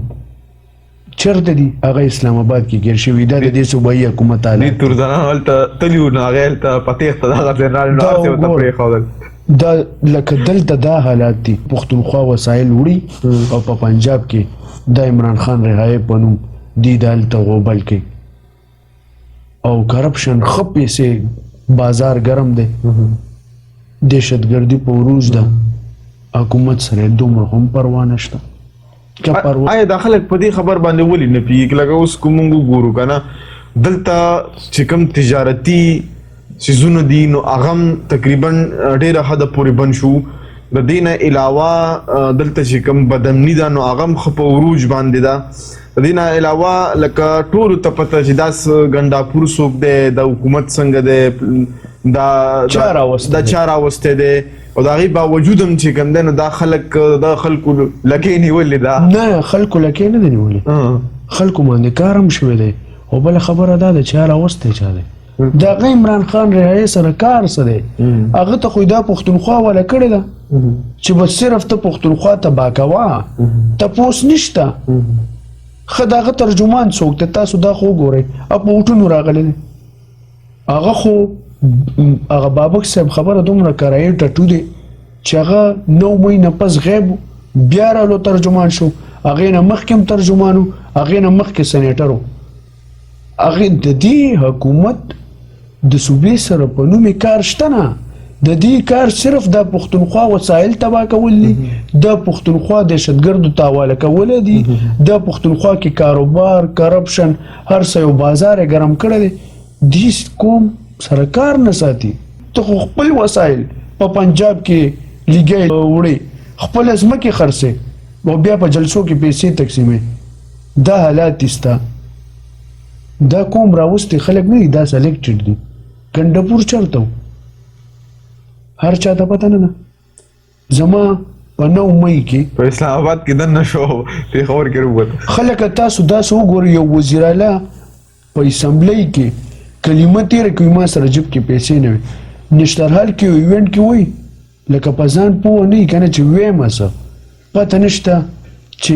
چېرته دي هغه اسلام آباد کې ګیر شوي. دا د دې صوبایي حکومت دې تورزنان هلته تلي وو نو هغه هلته په تېښته دغه جنرال ناستې ورته پرېښودل. دا لکه دلته دا حالات دي. پښتونخوا وسایل وړي او په پنجاب کې د عمران خان رهایي په نوم دي د هلته غوبل کوي او کرپشن ښه پیسې بازار ګرم دی. دهشتګردي په عروج ده حکومت سره دومره هم پروا نشته که پروا آیا دا خلک په دې خبر باندې ولې نه پیږي لکه اوس کوم موږ ګورو کنه دلته چې کوم تجارتي سيزونه دي نو اغم تقریبا ډیره حد پورې بند شو د دې نه علاوه دلته چې کوم بدامني ده نو اغم خپ عروج باندې ده د دې نه علاوه لکه ټول ته پته چې داس ګنداپور څوک دی د حکومت څنګه دی دا چار اوسته دی او دا غي باوجود هم چې کوم دی نو دا خلک د خلکو لکې نیولې ده نه خلکو لکې نه دی نیولې خلکو باندې کار هم شوی دی او بل خبره ده د چار اوسته چا دی دا غي عمران خان رهایی سره کار څه دی هغه ته خو دا پښتونخوا ولا کړی ده چې بس صرف ته پښتونخوا ته باکوا ته پوس نشته خداغه ترجمان څوک ته تاسو دا خو ګورئ په وټونو راغلی هغه خو هغه بابک صاحب خبره دومره کرایي ټټو دی چې هغه 9 مهینه پس غیب بیا رالو ترجمان شو هغه نه مخکې ترجمانو هغه نه مخکې سېنیټرو هغه د دې حکومت د صوبې سره په نوم کار شته نه د دې کار صرف د پښتونخوا وسایل تبا کول دي د پښتونخوا د دهشتګردو تاواله کول دي د پښتونخوا کې کاروبار کرپشن هر څه یو بازار ګرم کړی دی د کوم سرکار نه ساتي ته خپل وسایل په پنجاب کې لګي وړي خپل ځمکې خرڅه او بیا په جلسو کې پیسې تقسیمې دا حالات استا دا کوم راوستي خلک نه دا سلیکټډ دي ګنداپور چرته هر چا ته پته نه ده زما په 9 مئی کې په اسلام آباد کې دنه شو په خبر کې وروته خلک تاسو دا سو ګور یو وزیر اعلی په اسمبلی کې کلمه تیر کوي ما سره جيب کې پیسې نه وي نشترحال کې ایونت کې وای لکه پزان پوه نه کنه چې وې مسه پته نشته چې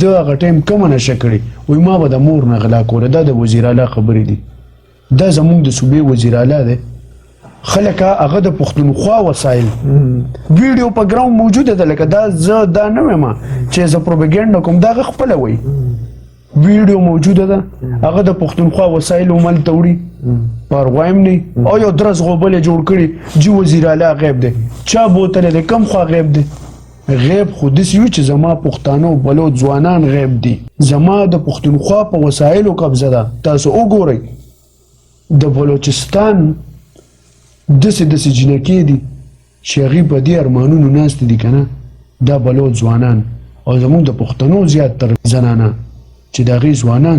دا غټیم کوم نه شکړي وای ما به د مور نه غلا کوله دا د وزیر اعلی خبرې دي دا زموږ د صوبې وزیر اعلی دی خلک هغه د پښتونخوا وسایل ویډیو په ګراوند موجوده ده لکه دا زه دا نه وایم چې زه پروپاګاندا کوم دا خپل وای ویډیو موجوده ده هغه د پښتونخوا وسایل عمل توړي پروایم نه او یو درس غوبل جوړ کړي چې وزیر اعلی غیب دی چا بوتل د کم خوا غیب دی غیب خود سیو چې زما پښتانه بلو ځوانان غیب دي زما د پښتونخوا په وسایلو قبضه ده تاسو وګورئ د بلوچستان دسه جنکې دي چې هغې په دې ارمانونو ناست دي که نه دا بلوچ ځوانان او زموږ د پښتنو زیات تر زنانه چې د هغې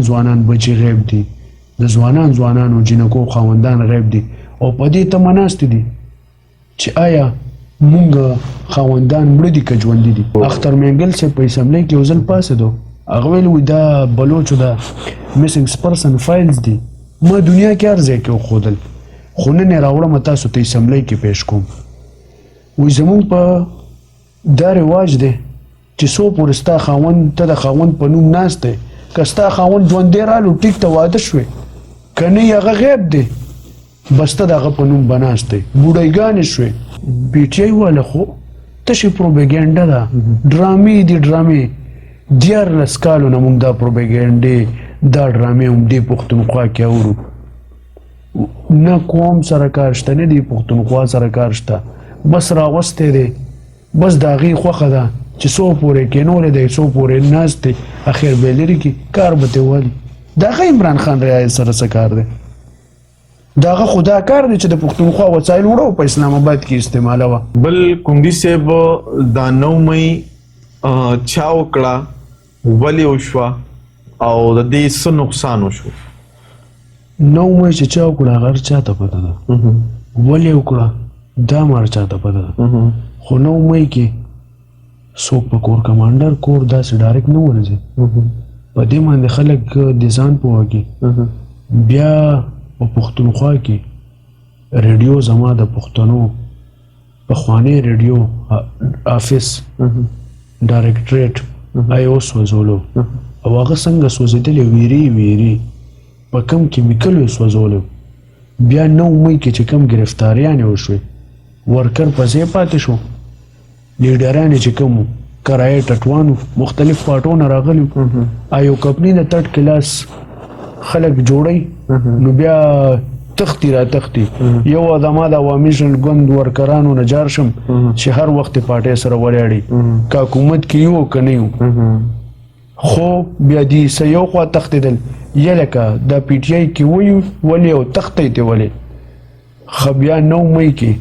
ځوانان بچي غیب دي د ځوانانو جنکو خاوندان غیب دي او په دې تمه ناست دي چې آیا مونږ خاوندان مړه دي که ژوندي دي اختر مینګل صاحب په اسمبلی کې یو ځل پاسېدو هغه ویل وي دا بلوچو د میسنګ پرسن فایلز دي ما دنیا کې هر ځای کې وښودل خو نن یې راوړم تاسو ته اسمبلی کې پیش کوم وایي زموږ په دا رواج دی چې څو پورې ستا خاوند ته د خاوند په نوم ناست دی که ستا خاوند ژوندی رالو ټیک ته واده شوې که نه هغه غیب دی بس ته د هغه په نوم به ناست دی بوډۍ شوې پی ټي آی والا خو تشې پروپاګانډا ده ډرامې دي ډرامې 14 کالو نه موږ دا پروپاګانډې دا ډرامې هم دې پښتونخوا کې اورو نه قوم سره کار شته نه دی پښتونخوا سره کار شته بس راوستی دی بس د هغې خوښه ده چې څو پورې کینولی دی څو پورې ناست دی اخر به یې لرې کړي کار به ترې والي د هغه عمران خان رعایت سره څه کار دی د هغه خو دا کار دی چې د پښتونخوا وسایل وړو په اسلام آباد کې استعمالوه بل کوندي صاحب دا 9 مئی چا وکړه ولې وشوه او د دې څه نقصان وشو 9 مئی چې چا وکړه هغه هر چا ته پته ده ولې وکړه دا هم هر چا ته پته ده خو 9 مئی کې څوک په کور کمانډر کور داسې ډایرکټ نه ورځي په دې باندې خلک د ځان پوه کړي بیا په پښتونخوا کې ریډیو زما د پښتنو پخوانی ریډیو افیس ډایرکټریټ ایو سوځولو او هغه څنګه سوځېدلې ویری په کم کیمیکلو سوځولو بیا 9 مئی کې چې کم گرفتاریانې وشوې ورکر په ځای پاتې شو لیډران چې کوم کرایه ټټوانو مختلف پاټونه راغلي ایو کمپنی د 3 کلاس خلک جوړي نو بیا تختی را تختی یو ادمه د عوامي ګوند ورکرانو نه جار شم چې هر وخت پارټۍ سره ولاړی که حکومت کې یو که نه یو خو بیا دې څه یو خوا تښتېدل یا لکه دا پی ټي آی کې وایو ولې او تښتی ته ولې ښه بیا 9 مۍ کې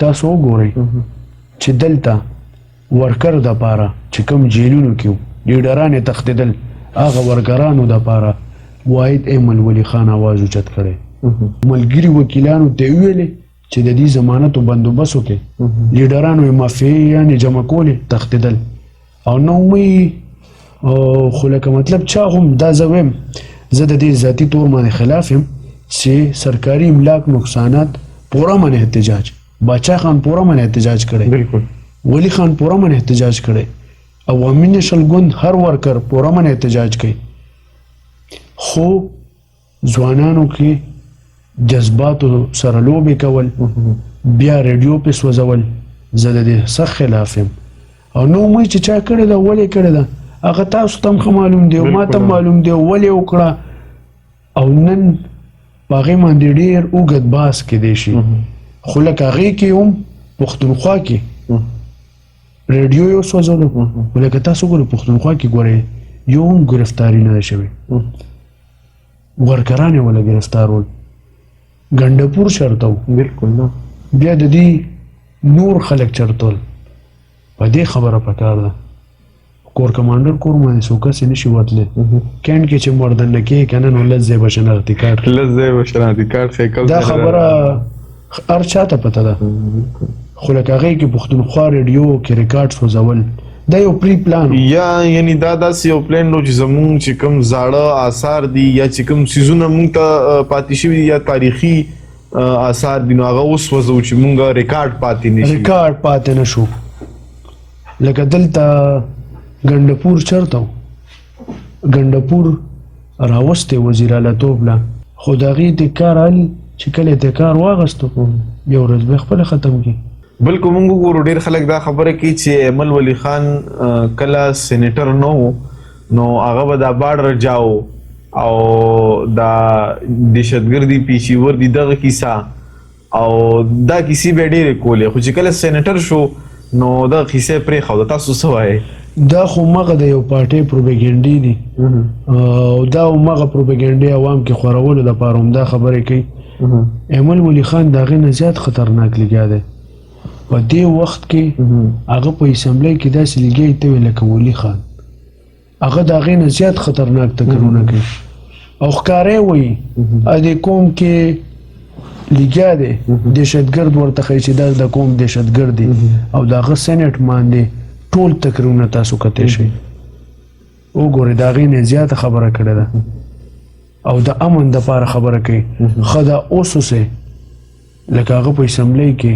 تاسو وګورئ چې دلته ورکر دپاره چې کوم جیلونو کې لیډران یې تښتېدل هغه ورکرانو دپاره واحد ایمل ولی خان आवाज اوچت کړی ملګري وکیلانو ته ویلې چې د دې ضمانتو بندوبست وکړي لیډرانو یې مافیایانې جمع کولې تښتېدل او 9 مۍ خو لکه مطلب چا هم دا زه وایم زه د دې ذاتي طور باندې خلاف یم چې سرکاري املاک نقصانات پوره من احتجاج باچا خان پوره من احتجاج کړی بالکل ولی خان پوره من احتجاج کړی عوامي نیشنل ګوند هر ورکر پوره من احتجاج کوي خو ځوانانو کې جذباتو سره لوبې کول بیا ریډیو په سوځول زه د دې سخت خلاف یم او 9 مۍ چې چا کړې ده ولې کړې ده هغه تاسو ته هم معلوم دی او ما ته معلوم دی ولې وکړه او نن په هغې باندې ډېر اوږد بحث کیدی شي خو لکه هغې کې هم پښتونخوا کې ریډیو یو سوځولو خو لکه تاسو ګورئ پښتونخوا کې ګورئ یو هم ګرفتاري نه ده شوې ورکران یې وله ګرفتارول ګنډپور چرته و بالکل نه بیا د دې نور خلک چرتول په دې خبره پکار ده کور کمانډر کور باندې څوک هسې نشي وتلی کینټ کې چې مردن نه کېږي که نه نو لس ځای به شناختي کارت دا خبره هر چا ته پته ده خو لکه هغې کې پښتونخوا ریډیو کې ریکارډ سوځول دا یو پری پلان یا یعنی دا داسې یو پلان نو چې زمونږ چې کوم زاړه آثار دي یا چې کوم څیزونه مونږ ته پاتې شوي دي یا تاریخي آثار دي نو هغه اوس وځو چې مونږ ریکارډ پاتې نشي ریکارډ پاتې نشو لکه دلته ګنډپور چرته و ګنډپور راوستی وزیر اعلی توب له خو د هغې د کار علي چې کله یې د کار واغستو یو ورځ به خپله ختم کړي بلکې موږ وګورو ډېر خلک دا خبره کوي چې ایمل ولی خان کله سینیټر نه و نو هغه به دا باډر جاو او دا دهشتګردي پیشیور دي دغه کیسه او دا کیسې به ډېرې کولې خو چې کله سینیټر شو نو دغه کیسې پرېښوده تاسو څه وایئ دا خو مغه د یو پارټۍ پروپیګنډي دي او دا مغه پروپیګنډي عوام کې خورولو دپاره هم دا خبرې کوي ایمل ولی خان د هغې نه زیات خطرناک لګیا دی په دې وخت کې هغه په اسمبلی کې داسې لګیا ته وی لکه ولی خان هغه د هغې نه زیات خطرناک تکرونه کوي او ښکاری وایي د قوم کې لګیا دی دهشتګرد ورته ښایي چې دا د قوم دهشتګرد دی او د هغه سینټ باندې ټول تکرونه تاسو کتی شئ وګورئ د هغې نه زیاته خبره کړې ده او د امن دپاره خبره کوي ښه دا اوس اوسئ لکه هغه په اسمبلی کې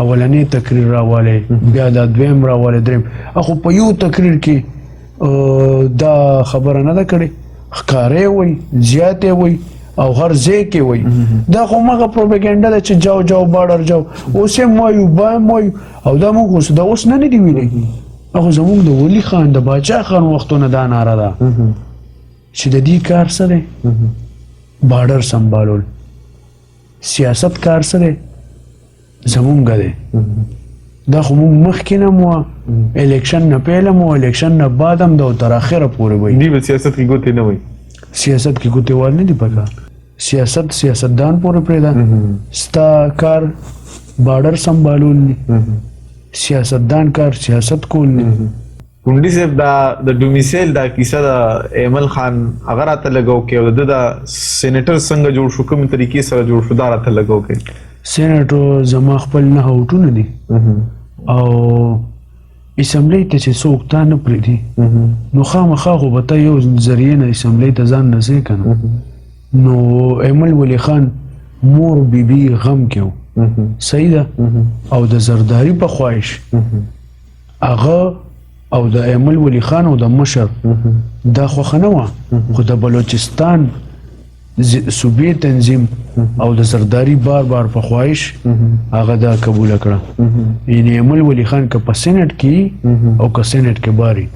اولنې تقریر راوالی بیا دا دویم راوالی دریم اخو په یو تقریر کې دا خبره نه ده کړې ښکاری وایي زیاتې وایي او هر ځای کې وایي دا خو مغه پروپیګنډه ده چې جاو جاو باډر جاو اوس یې وایو با یې وایو او دا موږ اوس دا اوس نه دي ویلی اخو زموږ د ولی خان د باچا خان وختونه دا ناره ده چې د دې کار څه دی باډر سنبالول سیاست کار څه دی زمونږ دی دا خو مونږ مخکې نه مو الیکشن نه پیله مو الیکشن نه بعد هم د تر اخره پورې وایي دی به سیاست کې ګوتې نه وایي سیاست کې ګوتې وال نه دي پکار سیاست سیاستدان پورې پرېږده ستا کار باډر سنبالول دي سیاستدان کار سیاست کول دي ګونډي صاحب دا د ډومیسیل دا کیسه د ایمل خان هغه راته لګو کې او د سینیټر څنګه جوړ شو کومې طریقې سره جوړ شو دا راته لګو کې سینیټر زما خپل 9 اوټونه دي او اسمبلی ته چې څوک تا نه پرېږدي نو خامخا خو به ته یو ذریعې نه اسمبلی ته ځان نه ځې که نه نو ایمل ولی خان مور بیبي غم کې و صحیح ده او د زرداري په خواهش هغه او د ایمل ولی خان او د مشر دا خوښه نه وه خو د بلوچستان صوبې تنظیم او د زرداري بار بار په خواهش هغه دا قبوله کړه یعنې ایمل ولی خان که په سینټ کې او که سینټ کې باري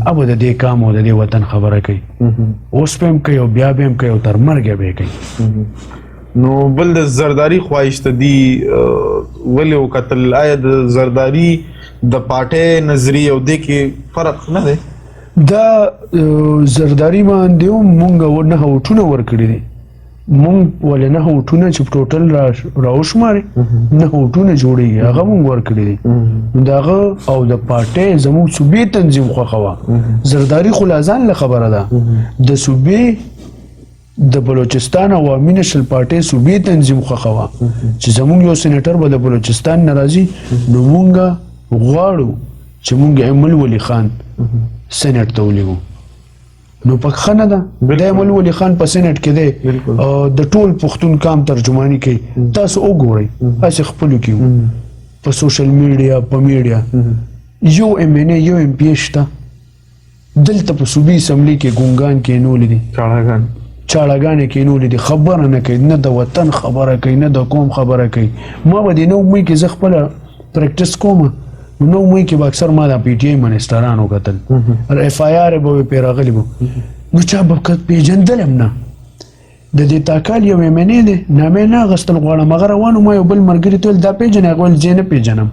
اب د دې کام او د دې وطن خبره کوي اوس به هم کوي او بیا به هم کوي او تر مرګه به کوي نو بل د زرداری خواهش ته دی ولې وکتل آیا د زرداری د پارټۍ نظریه او د کې فرق نه دی؟ دا زرداری باندې مونږ نه وټونه ورکړي دي، مونږ ولې نه وټونه چې ټوټل راوشماري نه وټونه جوړیږي هغه مونږ ورکړي دي. دغه او د پارټۍ زموږ صوبې تنظیم خوښه زرداری خو لازان له خبره ده د صوبې د بلوچستان عوامي نشل پارټۍ صوبې تنظیم خوښه چې زموږ یو سېنیټر به د بلوچستان نه راځي نو مونږ غواړو چې مونږ ایمل ولی خان سېنیټ ته ولیږو. نو پک خنه ده د ایمل ولی خان په سېنیټ کې دی د ټول پښتون کام ترجمانی کوي. تاسو وګورئ تاسو خپل کیو په سوشل میډیا په میډیا یو ایم ان ای یو ایم پی شته دلته په صوبې اسمبلی کې ګونګان کې نولې دي چاړهګانې کې نولې دي خبره نه کوي نه د وطن خبره کوي نه د قوم خبره کوي. ما به د نو مې کې زه خپل پریکټیس کوم نو مې کې به اکثر ما د پی ټی آی منسټرانو قتل اف آی آر به پیراغلی بو نو چا به کت پیجندلم نه د دې تاکال یو ایم ان ای دی نامې نه غستل غواړم مګر روانو ما یو بل مرګري ټول دا پیجن غول جن پیجنم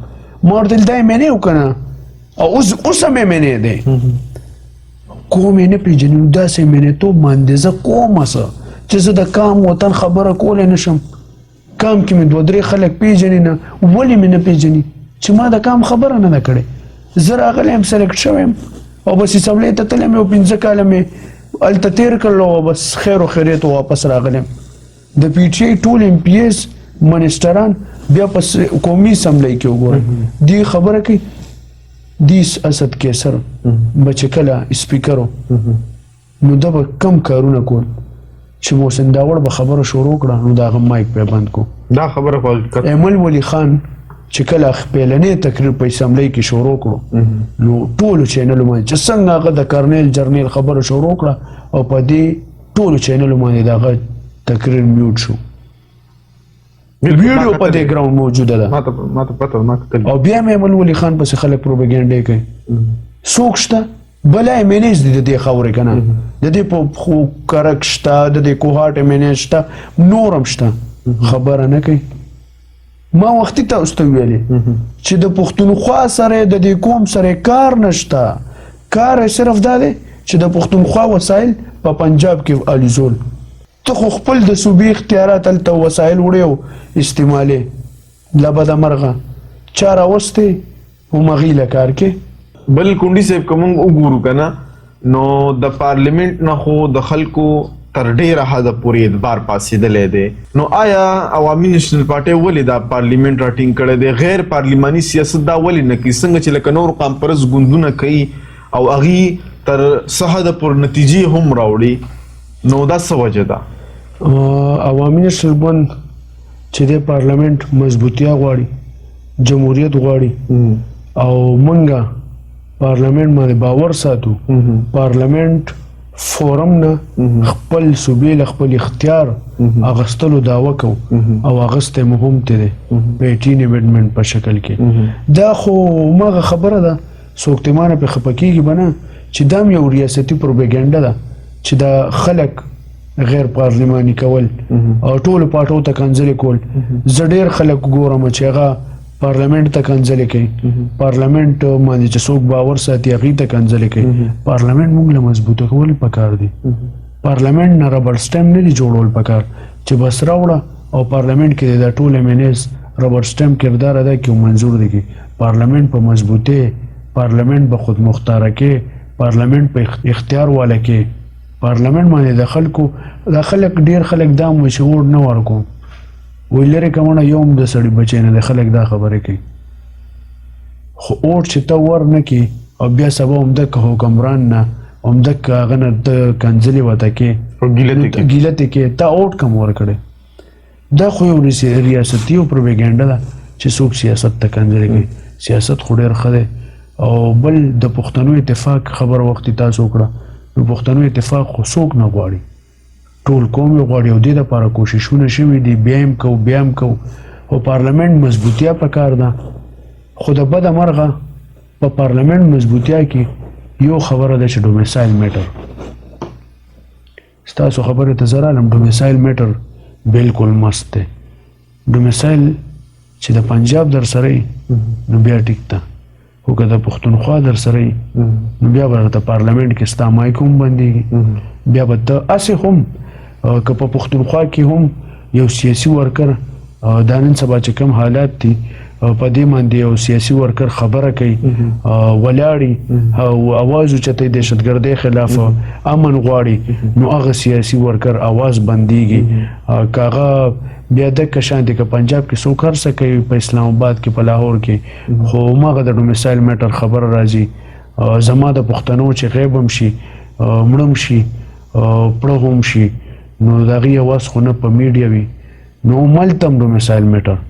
مور دل دای مې نه وکنه او اوس مې مې نه دی کوم نه پیجنې دا سه مې نه ته باندې ز کومه چې زه د کام وطن خبره کول نه شم کام کې مې دوه درې خلک پیجنې نه ولې مې نه پیجنې چې ما د کام خبره نه کړې زه راغلم سلیکټ شوم او بس اسمبلی ته تلم یو 15 کال مې الته تیر کړلو بس خیر او خیریت واپس راغلم. د پی ټی آی ټول ایم پی ایس منسټران بیا پس قومي اسمبلی کې وګورئ دی خبره کوي دیس اسد کیسر بچکلا سپیکرو نو دا به کم کارونه کول چې محسن داوړ به خبره شروع کړه نو دا غو مایک په بند کو دا خبره په ایمل ولی خان چې کله خپلنې تقریر په اسمبلی کې شروع کړو نو ټول چینل باندې چې څنګه هغه د کرنیل جرنیل خبره شروع کړه او په دې ټول چینل باندې دا تقریر میوټ شو ویډیو په دې ګراوند موجوده ده ما ته پته ما کتل او بیا مې ایمل ولی خان پس خلک پروپاګاندا کوي څوک شته بلای مینیز د دې خبرې کنه د دې په خو کرک شته د دې کوهاټ مینیز شته نورم شته خبره نه کوي. ما وختي تاسو ته ویلي چې د پښتونخوا سره د دې قوم سره کار نشته کار صرف دا دی چې د پښتونخوا وسایل په پنجاب کې الیزول ته خو خپل د صوبې اختیارات ته وسایل وړیو استعمالي لبد مرغه چار اوسته او مغیله کار کې بل کونډي صاحب کوم وګورو کنه نو د پارلیمنت نه خو د خلکو تر ډیره حد پورې اعتبار پاسېدلې دی نو آیا عوامي نېشنل پارټي ولې دا پارلیمنت راټینګ کړی دی غیر پارلیماني سیاست دا ولې نه کوي څنګه چې لکه نور قام پرست ګوندونه کوي او هغه تر صحه د پر نتیجې هم راوړي نو دا څه وجه ده؟ عوامي نېشنل ګوند چې د پارلیمنت مضبوطیا غواړي جمهوریت غواړي او مونږه پارلیمنت باندې باور ساتو پارلیمنت فورم نه خپل صوبې له خپل اختیار اغستلو داوا کو او اغسته مهم ته په 18 امندمنت په شکل کې دا خو ماغه خبره ده سوکتمانه په خپکیږي بنه چې دام یو ریاستي پروپاګاندا ده چې دا خلک غیر پارلیماني کول او ټول پټو ته کنځل کول زډیر خلک ګورم چې هغه پارلیمنت ته کنځل کوي پارلیمنت باندې چې څوک باور ساتي هغه ته کنځل کوي پارلیمنت موږ له مضبوطه کول پکار دي پارلیمنت نه ربر سټیم نه دی جوړول پکار چې بس راوړه او پارلیمنت کې د ټول امنیز ربر سټیم کردار ادا کوي منظور دي کی پارلیمنت په مضبوطه پارلیمنت به خود مختار کې پارلیمنت په اختیار والا کې پارلیمنت باندې د خلک ډیر خلک دا مشهور نه ورکو ویلره کومه یوم د سړی بچی نه خلک دا خبره کوي خو اور چې ته ور نه کی او بیا سبا هم د حکمران نه هم د غنه د کنځلي وته کې او ګیلته کې تا اوټ کم ور کړي دا خو یو ریاستي او پروپاګاندا ده چې څوک سیاست ته کنځلي کوي سیاست خو ډیر خده او بل د پښتنو اتفاق خبر وخت تاسو کړه نو پښتنو اتفاق خو څوک نه غواړي ټول قوم یو غواړي او د لپاره کوششونه شوي دي بیا هم کو او پارلیمنت مضبوطیا پکار ده خو د بد مرغه په پارلیمنت مضبوطیا کې یو خبره ده چې ډومیسایل میټر ستاسو خبره ته زرالم ډومیسایل میټر بالکل مست دی ډومیسایل چې د پنجاب در سره نو بیا ټیک ده خو که د پښتونخوا در سره نو بیا به د پارلمنټ کې ستا مایک هم بندېږي بیا به ته هسې هم که په پښتونخوا کې هم یو سیاسي ورکر دا نن سبا چې کوم حالات دي په دې باندې یو سیاسي ورکر خبره کوي ولاړي او اواز اوچتوي دهشتګردۍ خلاف امن غواړي نو هغه سیاسي ورکر اواز بندېږي که هغه بیا دغه شان دي که پنجاب کې څوک هر څه کوي په اسلام آباد کې په لاهور کې خو هماغه د ډومیسایل میټر خبره راځي زما د پښتنو چې غیب هم شي مړه هم شي پړه هم شي نو د هغې اواز خو نه په میډیا وي نو ملته هم ډومیسایل میټر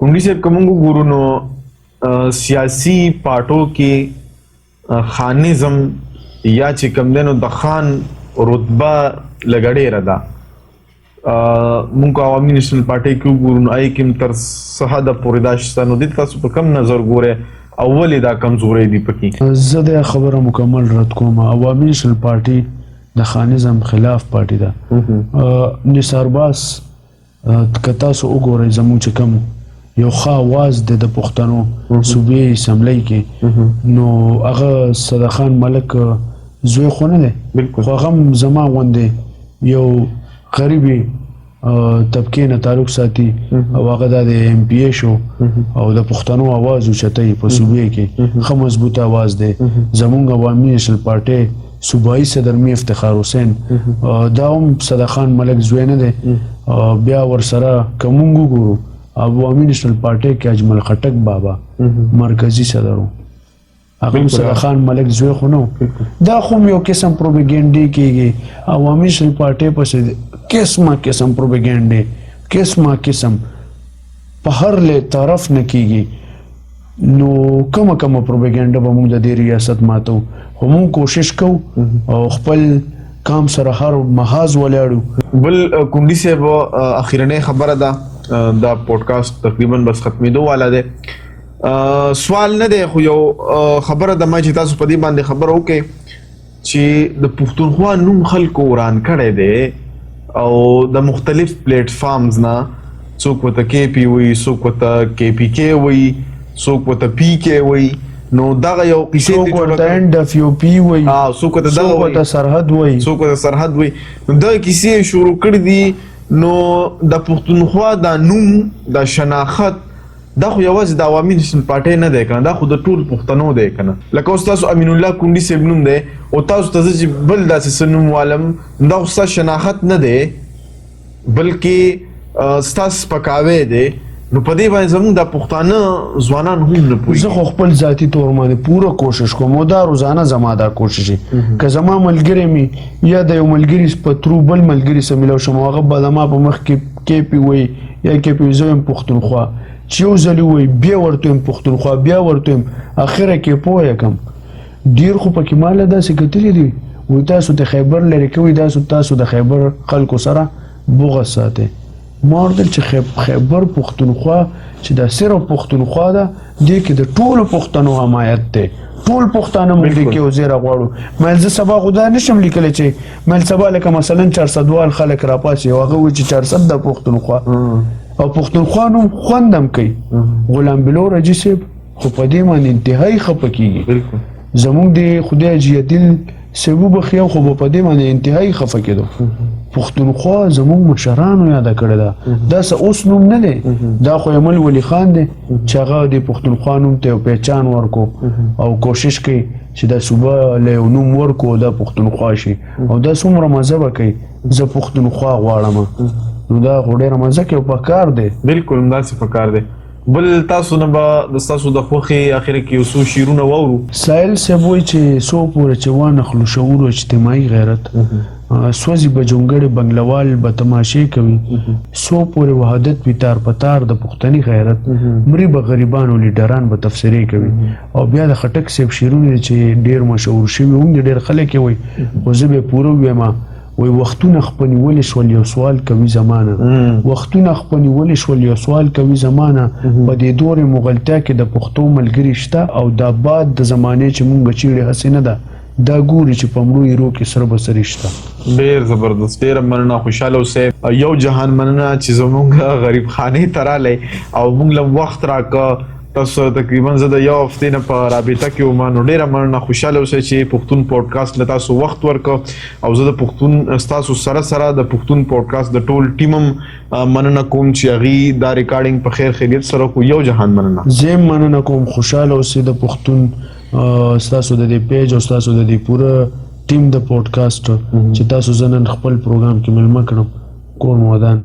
کونډي صاحب که موږ وګورو نو سیاسي پارټو کې خانیزم یا چې کوم دی نو د خان رتبه لږه ډېره ده موږ عوامي نیشنل پارټۍ کې وګورو نو هغې کې هم تر څه حده پورې دا شته نو دې تاسو په کوم نظر ګورئ او ولې دا کمزورۍ دي پکې زه د خبره مکمل رد کوم عوامي نیشنل پارټي د خانیزم خلاف پارټي ده نثارباز که تاسو وګورئ زموږ چې کوم یو ښه اواز دی د پښتنو صوبې اسمبلۍ کې نو هغه صدرخان ملک زوی خو نه دی خو هغه هم زما غوندې یو غریبي طبقې نه تعلق ساتي او هغه د ایم پی ای شو او د پښتنو اواز اوچتوي په صوبې کې ښه مضبوط اواز دی زمونږ عوامي نیشنل پارټۍ صوبایي صدر میر افتخار حسین دا هم صدرخان ملک زوی نه دی بیا ورسره که مونږ وګورو عوامي نیشنل پارټۍ کې اجمل خټک بابا مرکزی صدر و هغه هم صدرخان ملک زوی خو نه دا خو یو قسم پروپاګاندا کېږي عوامي نیشنل پارټۍ پسې قسم پروپاګاندا قسم په هر له طرف نه کېږي نو کومه پروپاګاندا به موږ د دې ریاست ماتو خو موږ کوشش کوو او خپل کام سره هر محاذ ولاړو بل کونډي صاحب اخیرنۍ خبره ده دا پودکاسټ تقریبا بس ختمېدو والا دی سوال نه دی خو یو خبره ده ما چې تاسو په دې باندې خبره وکړئ چې د پښتونخوا نوم خلکو وران کړی دی او د مختلف پلیټ فارمز نه څوک ورته کې پی وایي څوک ورته کې پی کې وایي څوک ورته پی کې وایي نو دغه یو قصې څوک ورته اینډ اف یو پی وایي څوک ورته دغه څوک ورته سرحد وایي څوک ورته سرحد وایي نو دغه کیسې شروع کړي دي نو د پښتونخوا دا نوم د شناخت دا خو یوازې د عوامي نیشنل پارټۍ نه دی کنه دا خو د ټول پښتنو دی کنه لکه اوس تاسو امین الله کونډي صاحب نوم دی او تاسو ته چې بل داسې څه نوم والم دا خو ستاسو شناخت نه دی بلکې ستاسو سپکاوی دی نو په دې باندې زموږ د پښتانه ځوانان هم نه پوهېږي زه خو خپل ذاتي طور باندې پوره کوشش کوم او دا روزانه زما دا کوشش که زما ملګری مې یا د یو ملګري په ترو بل ملګري سره میلاو شم هغه به زما په مخ کې کې پی وایي یا کې پی زه یم پښتونخوا چې یو ځل وایي بیا ورته یم پښتونخوا بیا ورته یم اخره کې پوه کم ډېر خو پکې ماله داسې کتلي دي وایي تاسو د خیبر لرې کوئ تاسو د خیبر خلکو سره بغض ساتئ ما ورته چې خیبر پښتونخوا چې دا صرف پښتونخوا ده دې کې د ټولو پښتنو حمایت دی ټول پښتانه موږ دې کې وزیره غواړو مېل زه سبا خو دا نشم لیکلی چې مېل سبا لکه مثلا 400 وال خلک راپاسي او هغه وایي چې 400 د پښتونخوا او پښتونخوا نوم خوند هم کوي غلام بلو رجي صاحب خو په دې باندې انتهایي خفه کېږي زموږ د خدای جیدل سبو بخیا خو په دې باندې انتهایی خفه کېدو پښتونخوا زموږ مشرانو یاد کړی دا دا اوس نوم نه دی دا خو ایمل ولی خان دی چې هغه د پښتونخوا نوم ته پہچان ورکو او کوشش کوي چې دا صوبه له نوم ورکو دا پښتونخوا شي او دا څومره مزه کوي زه پښتونخوا غواړم نو دا ډېره مزه کوي په کار دی بالکل همداسې په کار دی بل تاسو نه به ستاسو د خوښې اخر کې یو څو شعرونه واورو سایل صاحب وایي چې څو پورې چې وانخلو شعور او اجتماعي غیرت سوځي به جونګړې بنګلوال به تماشې کوي څو پورې وحدت وي تار په تار د پښتني غیرت مري به غریبان او لیډران به تفسیرې کوي او بیا د خټک صاحب شعرونه چې ډېر مشهور شوي هم ډېر خلک یې وایي خو زه به پوره ویم وای وختونه خپل ولې شول یو سوال کوي زمانه وختونه خپل ولې شول یو سوال کوي زمانه په دې دور مغلطه کې د پښتو ملګری شته او د باد د زمانه چې مونږ چیرې حسینه ده دا ګوري چې په مړو ایرو کې سره بسري شته. ډیر زبردست، ډیر مننه خوشاله اوسئ. یو جهان مننه چې زمونږ غریب خانې ته رالی او موږ له وخت راکړه. تاسو تقریبا زه د یو هفتې نه په رابطه کې وم، نو ډیره مننه خوشاله اوسئ چې پښتون پودکاسټ له تاسو وخت ورکړ او زه د پښتون ستاسو سره د پښتون پودکاسټ د ټول ټیمم مننه کوم چې هغې دا ریکارډینګ په خیر خیریت سره کو. یو جهان مننه. زه مننه کوم، خوشاله اوسئ د پښتون ستاسو د دې پیج او ستاسو د دې پوره ټیم د پودکاسټ چې تاسو زنن خپل پروګرام کې ملمه کړم. کور مودان.